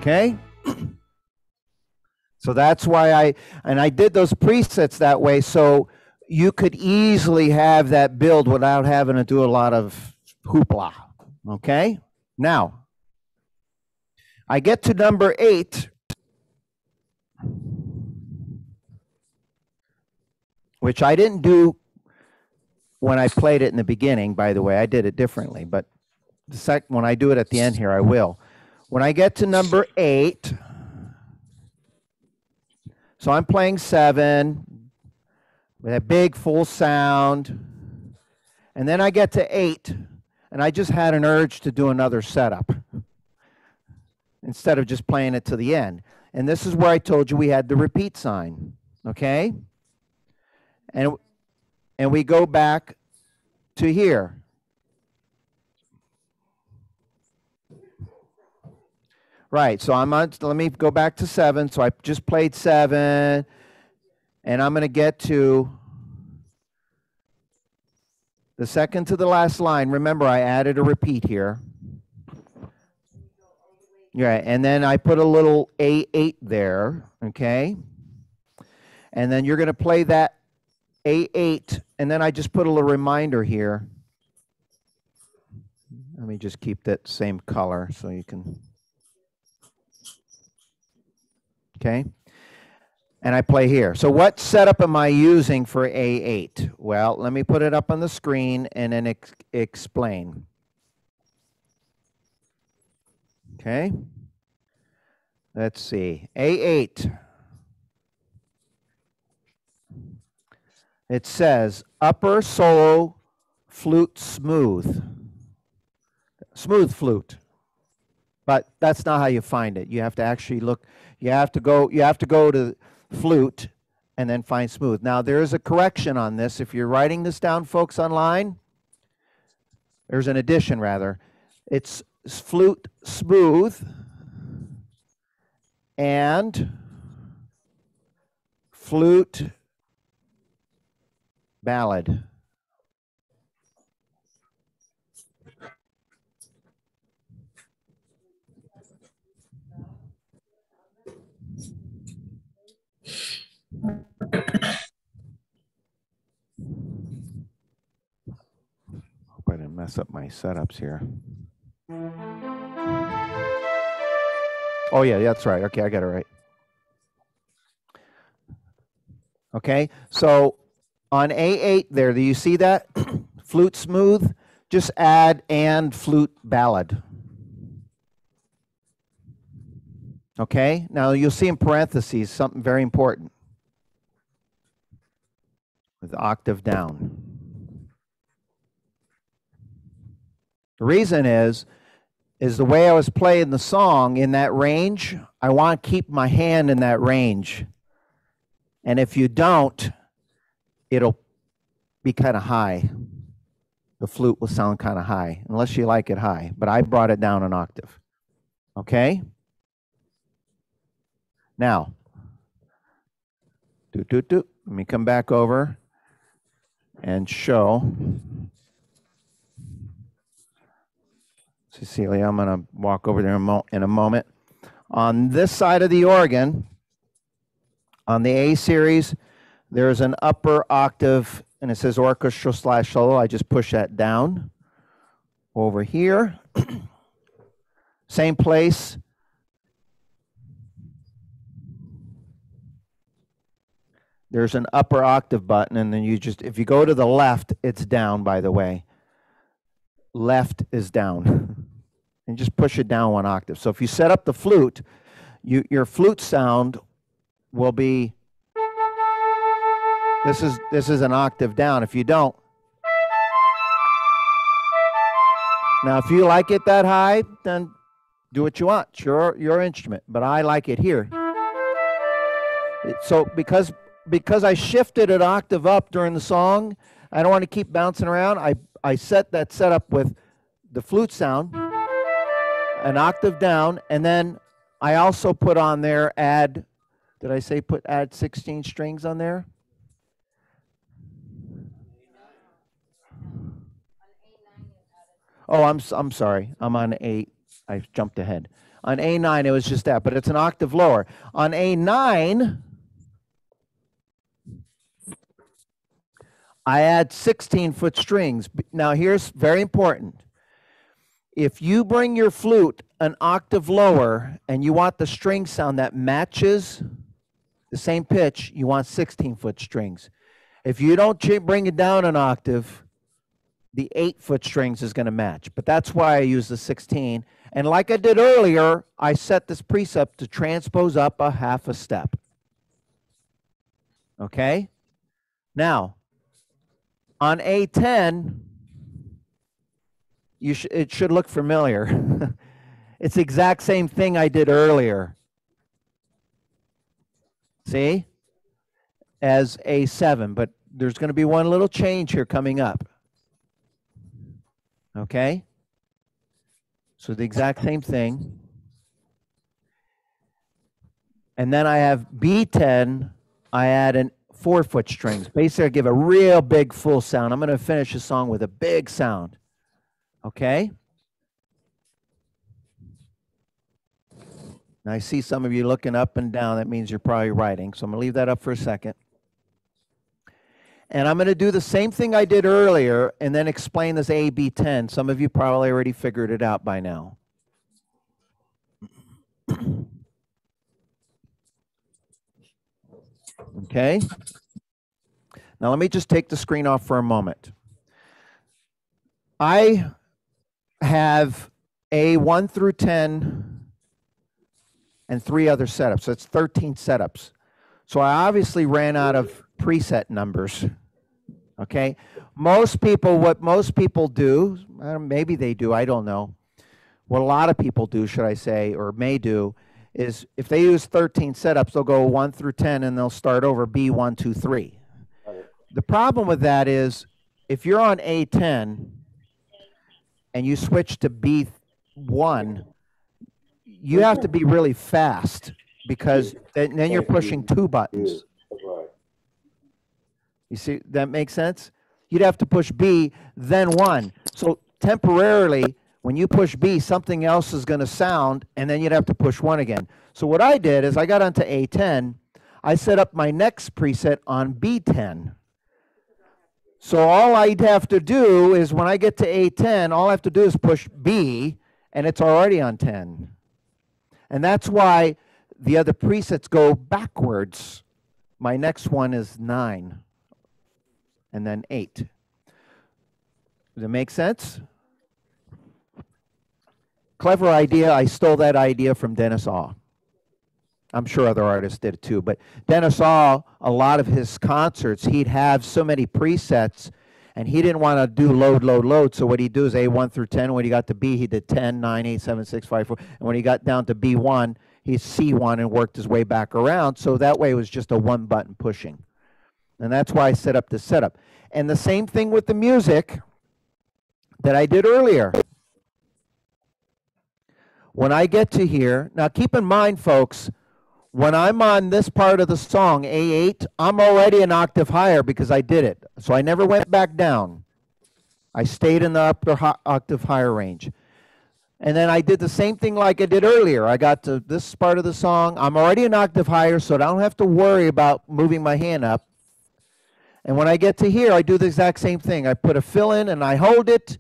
[SPEAKER 1] Okay. So that's why I did those presets that way so you could easily have that build without having to do a lot of hoopla. Okay. Now, I get to number 8, which I didn't do when I played it in the beginning, by the way. I did it differently, but when I do it at the end here, I will. When I get to number 8, so I'm playing 7 with a big full sound, and then I get to 8, and I just had an urge to do another setup instead of just playing it to the end. And this is where I told you we had the repeat sign, okay? And we go back to here. Right, so let me go back to 7. So I just played 7, and I'm going to get to the second to the last line. Remember, I added a repeat here. Yeah, and then I put a little A8 there, okay? And then you're going to play that A8, and then I just put a little reminder here. Let me just keep that same color so you can... Okay, and I play here. So what setup am I using for A8? Well, let me put it up on the screen and then explain. Okay, let's see. A8. It says upper solo flute smooth. Smooth flute. But that's not how you find it. You have to actually look. You have to go to flute and then find smooth. Now there is a correction on this. If you're writing this down, folks, online, There's an addition rather. It's flute smooth and flute ballad. Hope I didn't mess up my setups here. Oh yeah, that's right. Okay, I got it right. Okay, so on A8 there, do you see that? Flute smooth, just add and flute ballad. Okay, now you'll see in parentheses something very important with the octave down. The reason is the way I was playing the song in that range, I want to keep my hand in that range. And if you don't, it'll be kind of high. The flute will sound kind of high, unless you like it high. But I brought it down an octave. Okay? Now, let me come back over and show. Cecilia, I'm going to walk over there in a moment. On this side of the organ, on the A series, there's an upper octave, and it says orchestra/solo. I just push that down. Over here, same place. There's an upper octave button, and then you just, if you go to the left, it's down, by the way. Left is down. And just push it down one octave. So if you set up the flute, your flute sound will be, this is an octave down. If you don't, now if you like it that high, then do what you want. It's your instrument, but I like it here. So because I shifted an octave up during the song, I don't want to keep bouncing around. I set that setup with the flute sound, an octave down, and then I also put on there add 16 strings on there? Oh, I'm sorry. I'm on 8. I jumped ahead. On A9, it was just that, but it's an octave lower. On A9, I add 16-foot strings. Now, here's very important. If you bring your flute an octave lower and you want the string sound that matches the same pitch, you want 16-foot strings. If you don't bring it down an octave, the 8-foot strings is going to match. But that's why I use the 16. And like I did earlier, I set this precept to transpose up a half a step. Okay? Now, on A10, it should look familiar. It's the exact same thing I did earlier. See? As A7, but there's going to be one little change here coming up. Okay? So the exact same thing. And then I have B10, I add an 4-foot strings. Basically, I give a real big full sound. I'm going to finish the song with a big sound. Okay? Now, I see some of you looking up and down. That means you're probably writing. So I'm going to leave that up for a second. And I'm going to do the same thing I did earlier and then explain this A, B10. Some of you probably already figured it out by now. Okay? Now let me just take the screen off for a moment. I have A1 through 10 and 3 other setups. So it's 13 setups. So I obviously ran out of preset numbers. Okay? What most people do, maybe they do, I don't know. What a lot of people do, should I say, or may do, is if they use 13 setups, they'll go 1 through 10 and they'll start over B1, 2, 3. The problem with that is if you're on A10, and you switch to B1, you have to be really fast because then you're pushing 2 buttons. You see, that makes sense? You'd have to push B, then 1. So temporarily, when you push B, something else is going to sound, and then you'd have to push 1 again. So what I did is I got onto A10. I set up my next preset on B10. So all I'd have to do is when I get to A10, all I have to do is push B, and it's already on 10. And that's why the other presets go backwards. My next one is 9, and then 8. Does that make sense? Clever idea. I stole that idea from Dennis Aw. I'm sure other artists did it too, but Dennis Aw, a lot of his concerts, he'd have so many presets, and he didn't want to do load, load, load. So what he'd do is A1 through 10. When he got to B, he did 10, 9, 8, 7, 6, 5, 4. And when he got down to B1, he'd C1 and worked his way back around. So that way it was just a 1-button pushing. And that's why I set up this setup. And the same thing with the music that I did earlier. When I get to here, now keep in mind, folks, when I'm on this part of the song, A8, I'm already an octave higher because I did it. So I never went back down. I stayed in the upper octave higher range. And then I did the same thing like I did earlier. I got to this part of the song. I'm already an octave higher, so I don't have to worry about moving my hand up. And when I get to here, I do the exact same thing. I put a fill in and I hold it.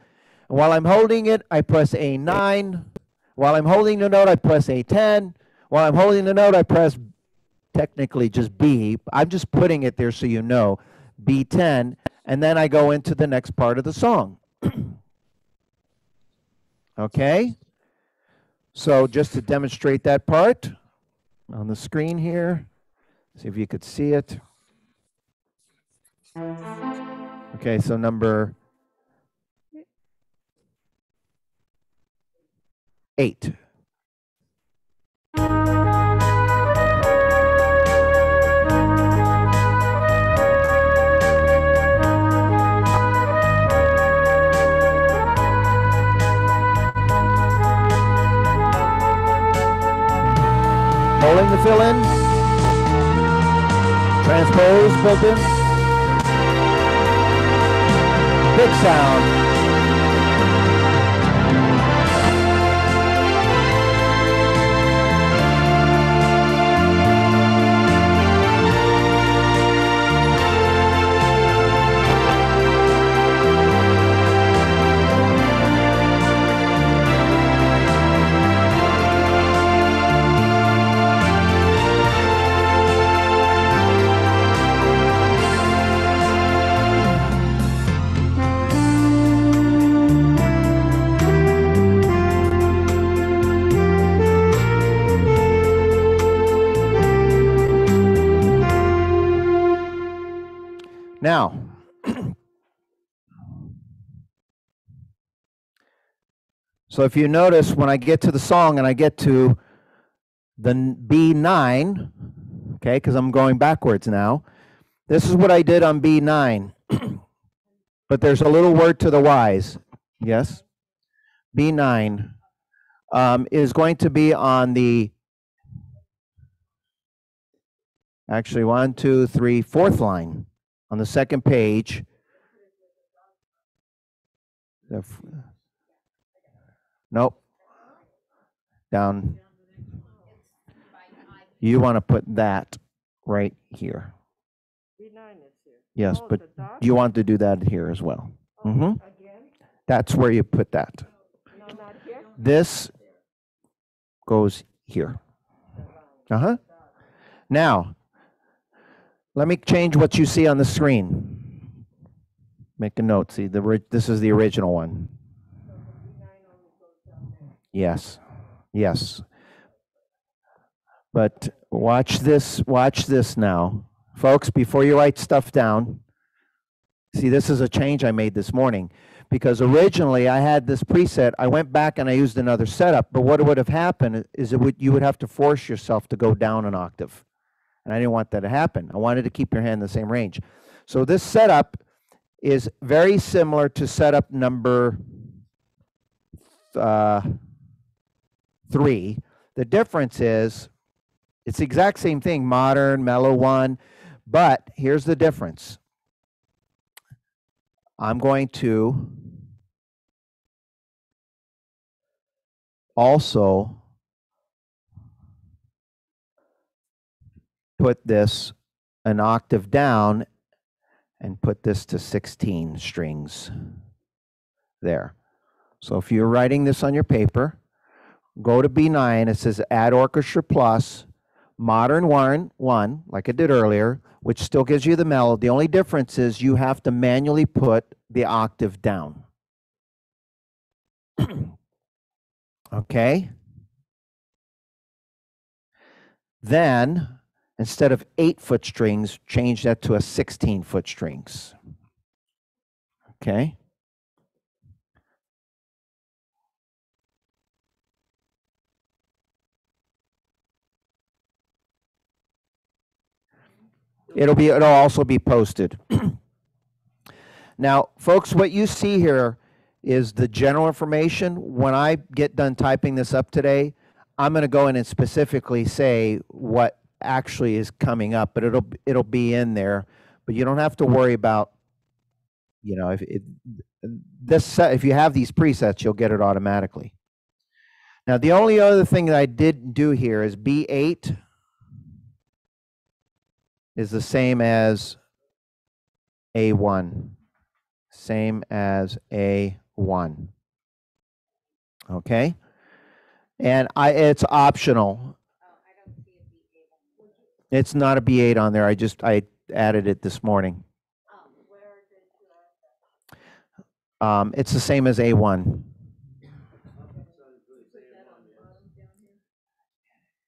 [SPEAKER 1] And while I'm holding it, I press A9. While I'm holding the note, I press A10. While I'm holding the note, I press technically just B. I'm just putting it there so you know, B10, and then I go into the next part of the song. Okay? So just to demonstrate that part on the screen here, see if you could see it. Okay, so number 8. Holding the fill in, transpose built in, big sound. Now, so if you notice when I get to the song and I get to the B9, okay, because I'm going backwards now, this is what I did on B9. But there's a little word to the wise. Yes? B9 is going to be on the, actually 1, 2, 3, 4th line. On the second page, nope, down. You want to put that right here. Yes, but you want to do that here as well. That's where you put that. This goes here. Now, let me change what you see on the screen. Make a note. See, this is the original one. Yes. Yes. But watch this now. Folks, before you write stuff down, see, this is a change I made this morning. Because originally I had this preset. I went back and I used another setup. But what would have happened is you would have to force yourself to go down an octave. And I didn't want that to happen. I wanted to keep your hand in the same range. So this setup is very similar to setup number 3. The difference is it's the exact same thing, modern, mellow 1, but here's the difference. I'm going to also put this an octave down and put this to 16 strings there. So if you're writing this on your paper, go to B9, it says add orchestra plus modern 1, like I did earlier, which still gives you the melody. The only difference is you have to manually put the octave down. Okay? Then, instead of 8-foot strings, change that to a 16-foot strings. Okay? It'll also be posted. Now, folks, what you see here is the general information. When I get done typing this up today, I'm going to go in and specifically say what actually is coming up, but it'll be in there. But you don't have to worry about, you know, if you have these presets, you'll get it automatically. Now, the only other thing that I didn't do here is B8 is the same as A1. Same as A1. Okay? And it's optional. It's not a B8 on there. I added it this morning. It's the same as A1.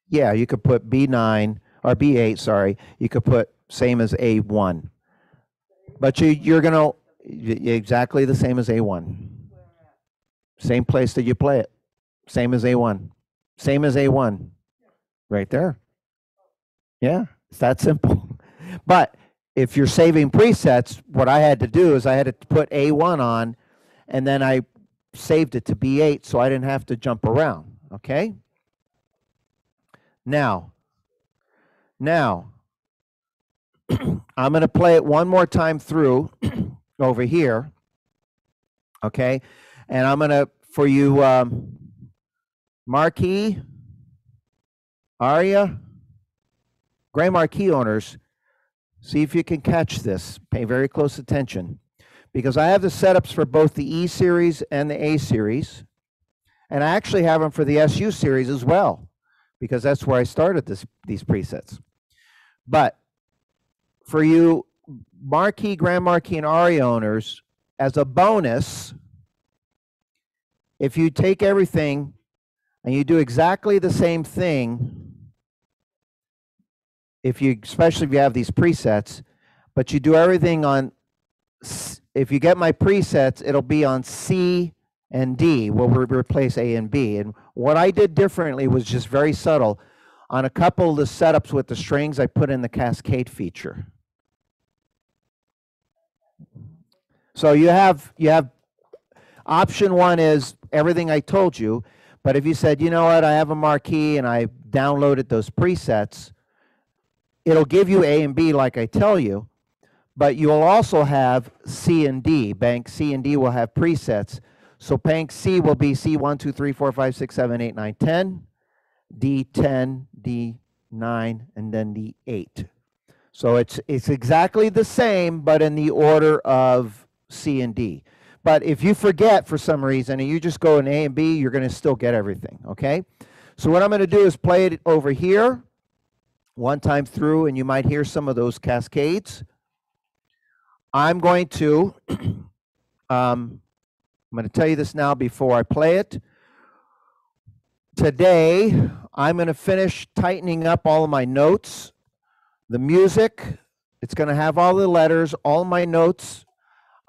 [SPEAKER 1] Yeah, you could put B9 or B8, sorry. You could put same as A1. But you're going to exactly the same as A1. Same place that you play it. Same as A1. Same as A1. Right there. Yeah, it's that simple. But if you're saving presets, what I had to do is I had to put A1 on, and then I saved it to B8 so I didn't have to jump around. Okay? Now, I'm going to play it one more time through over here, okay? And I'm going to, for you marquee, aria, gray marquee owners, see if you can catch this. Pay very close attention, because I have the setups for both the E series and the A series, and I actually have them for the SU series as well, because that's where I started these presets. But for you marquee, grand marquee, and aria owners, as a bonus, if you take everything and you do exactly the same thing, especially if you have these presets, but you do everything on, if you get my presets, it'll be on C and D. We'll replace A and B. And what I did differently was just very subtle. On a couple of the setups with the strings, I put in the cascade feature. So you have option 1 is everything I told you, but if you said, you know what, I have a marquee and I downloaded those presets, it'll give you A and B like I tell you, but you'll also have C and D. Bank C and D will have presets. So bank C will be C1, 2, 3, 4, 5, 6, 7, 8, 9, 10, D10, D9, and then D8. So it's exactly the same, but in the order of C and D. But if you forget for some reason and you just go in A and B, you're going to still get everything, okay? So what I'm going to do is play it over here one time through, and you might hear some of those cascades. I'm going to tell you this now before I play it. Today, I'm going to finish tightening up all of my notes. The music, it's going to have all the letters, all my notes.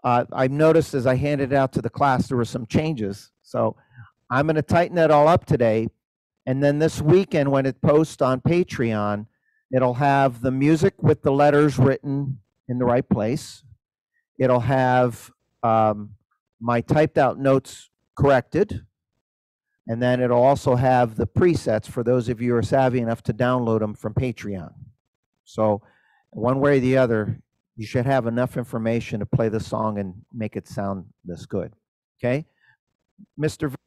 [SPEAKER 1] I've noticed as I handed it out to the class, there were some changes. So I'm going to tighten that all up today. And then this weekend, when it posts on Patreon, it'll have the music with the letters written in the right place. It'll have my typed out notes corrected. And then it'll also have the presets for those of you who are savvy enough to download them from Patreon. So one way or the other, you should have enough information to play the song and make it sound this good. Okay? Mr.
[SPEAKER 3] Like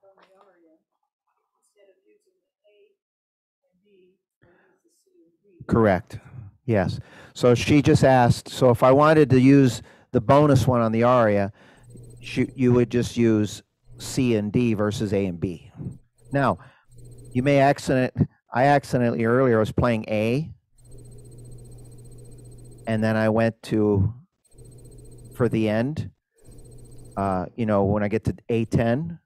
[SPEAKER 3] on the aria, instead of using the A and B, we'll use the C and D.
[SPEAKER 1] Correct. Yes. So she just asked, so if I wanted to use the bonus one on the aria, you would just use C and D versus A and B. Now, you may I accidentally earlier was playing A, and then I went to, for the end, you know, when I get to A10,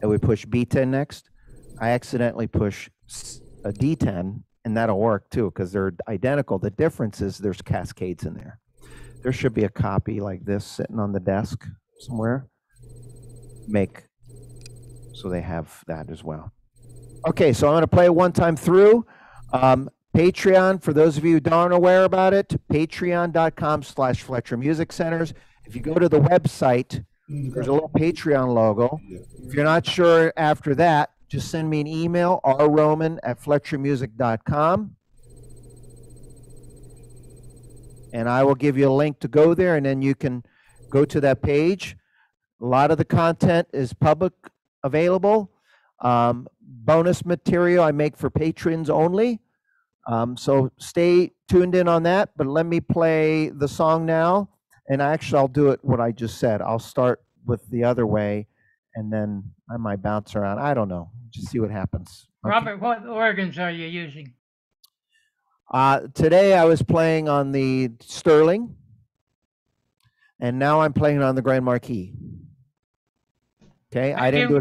[SPEAKER 1] and we push B10 next, I accidentally push a D10, and that'll work too, because they're identical. The difference is there's cascades in there. There should be a copy like this sitting on the desk somewhere. So they have that as well. Okay, so I'm going to play it one time through. Patreon, for those of you who aren't aware about it, patreon.com/Fletcher Music Centers. If you go to the website, there's a little Patreon logo. If you're not sure after that, just send me an email, rroman@fletchermusic.com. And I will give you a link to go there, and then you can go to that page. A lot of the content is public available. Bonus material I make for patrons only. So stay tuned in on that, but let me play the song now. And actually, I'll do it what I just said. I'll start with the other way, and then I might bounce around. I don't know. Just see what happens. Okay.
[SPEAKER 6] Robert, what organs are you using?
[SPEAKER 1] Today I was playing on the Sterling, and now I'm playing on the Grand Marquis. Okay, I didn't do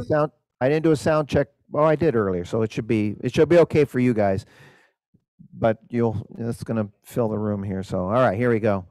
[SPEAKER 1] a sound check. Well, I did earlier, so it should be okay for you guys. But it's going to fill the room here. So, all right, here we go.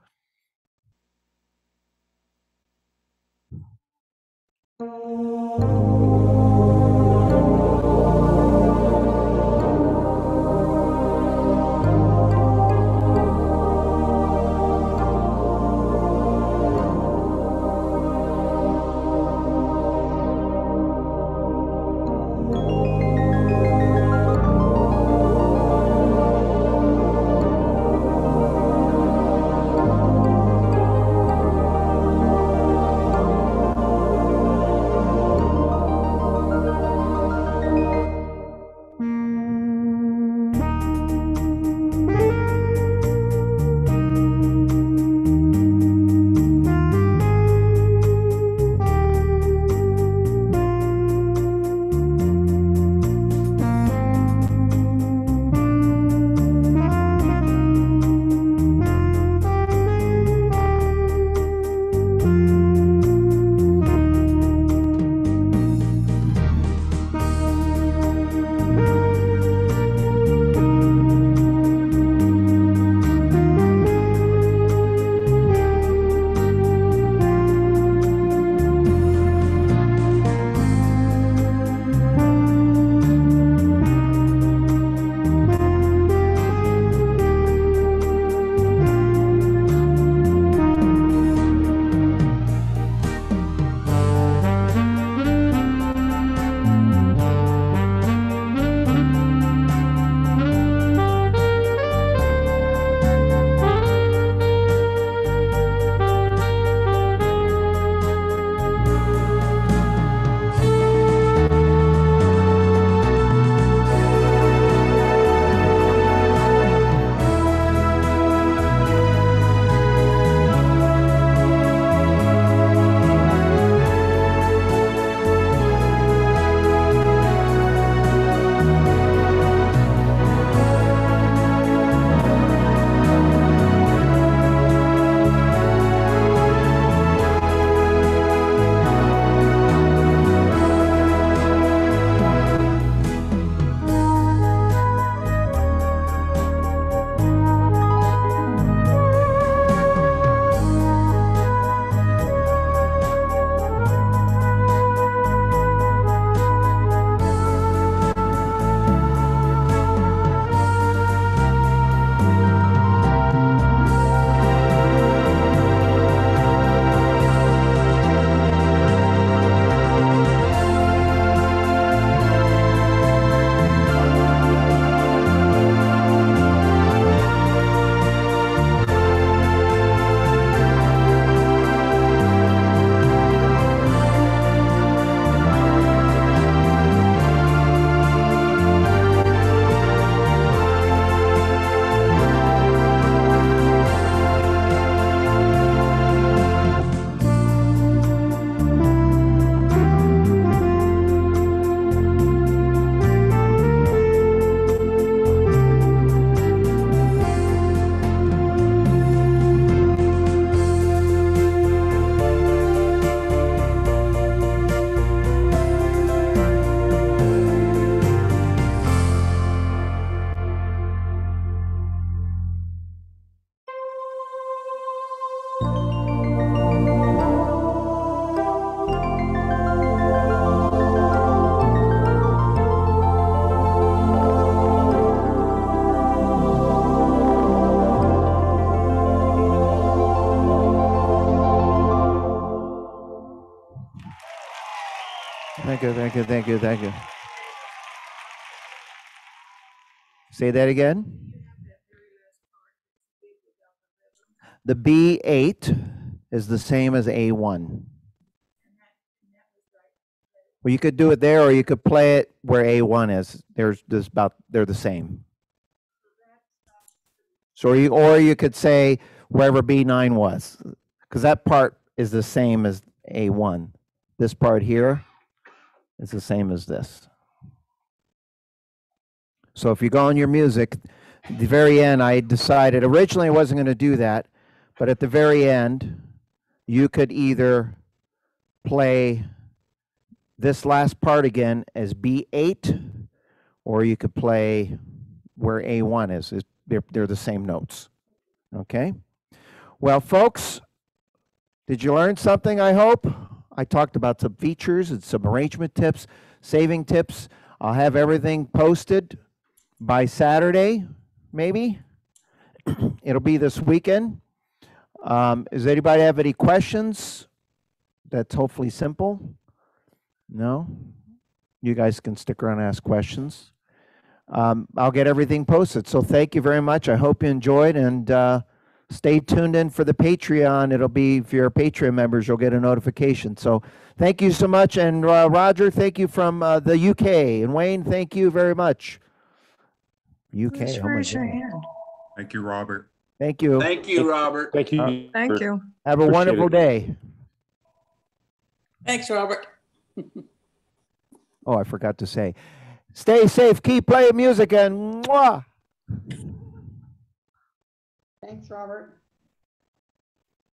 [SPEAKER 1] Thank you, thank you, thank you, thank you. Say that again. The B8 is the same as A1. Well, you could do it there, or you could play it where A1 is. They're the same. So or you could say wherever B9 was, because that part is the same as A1. This part here is the same as this. So if you go on your music, at the very end, I decided, originally I wasn't going to do that, but at the very end, you could either play this last part again as B8, or you could play where A1 is. They're the same notes. Okay? Well, folks, did you learn something, I hope? I talked about some features and some arrangement tips, saving tips. I'll have everything posted by Saturday, maybe. It'll be this weekend. Does anybody have any questions? That's hopefully simple. No? You guys can stick around and ask questions. I'll get everything posted. So thank you very much. I hope you enjoyed, and stay tuned in for the Patreon. It'll be, if you're Patreon members, you'll get a notification. So thank you so much. And Roger, thank you from the UK. And Wayne, thank you very much. UK.
[SPEAKER 7] Please
[SPEAKER 1] Oh my
[SPEAKER 7] raise your
[SPEAKER 1] God.
[SPEAKER 7] hand.
[SPEAKER 8] Thank you, Robert.
[SPEAKER 1] Thank you.
[SPEAKER 4] Thank you, Robert.
[SPEAKER 9] Thank you.
[SPEAKER 7] Thank you.
[SPEAKER 1] Have a
[SPEAKER 9] Appreciate
[SPEAKER 1] wonderful
[SPEAKER 9] it.
[SPEAKER 1] day.
[SPEAKER 3] Thanks, Robert.
[SPEAKER 1] Oh, I forgot to say, stay safe, keep playing music, and mwah.
[SPEAKER 3] Thanks, Robert.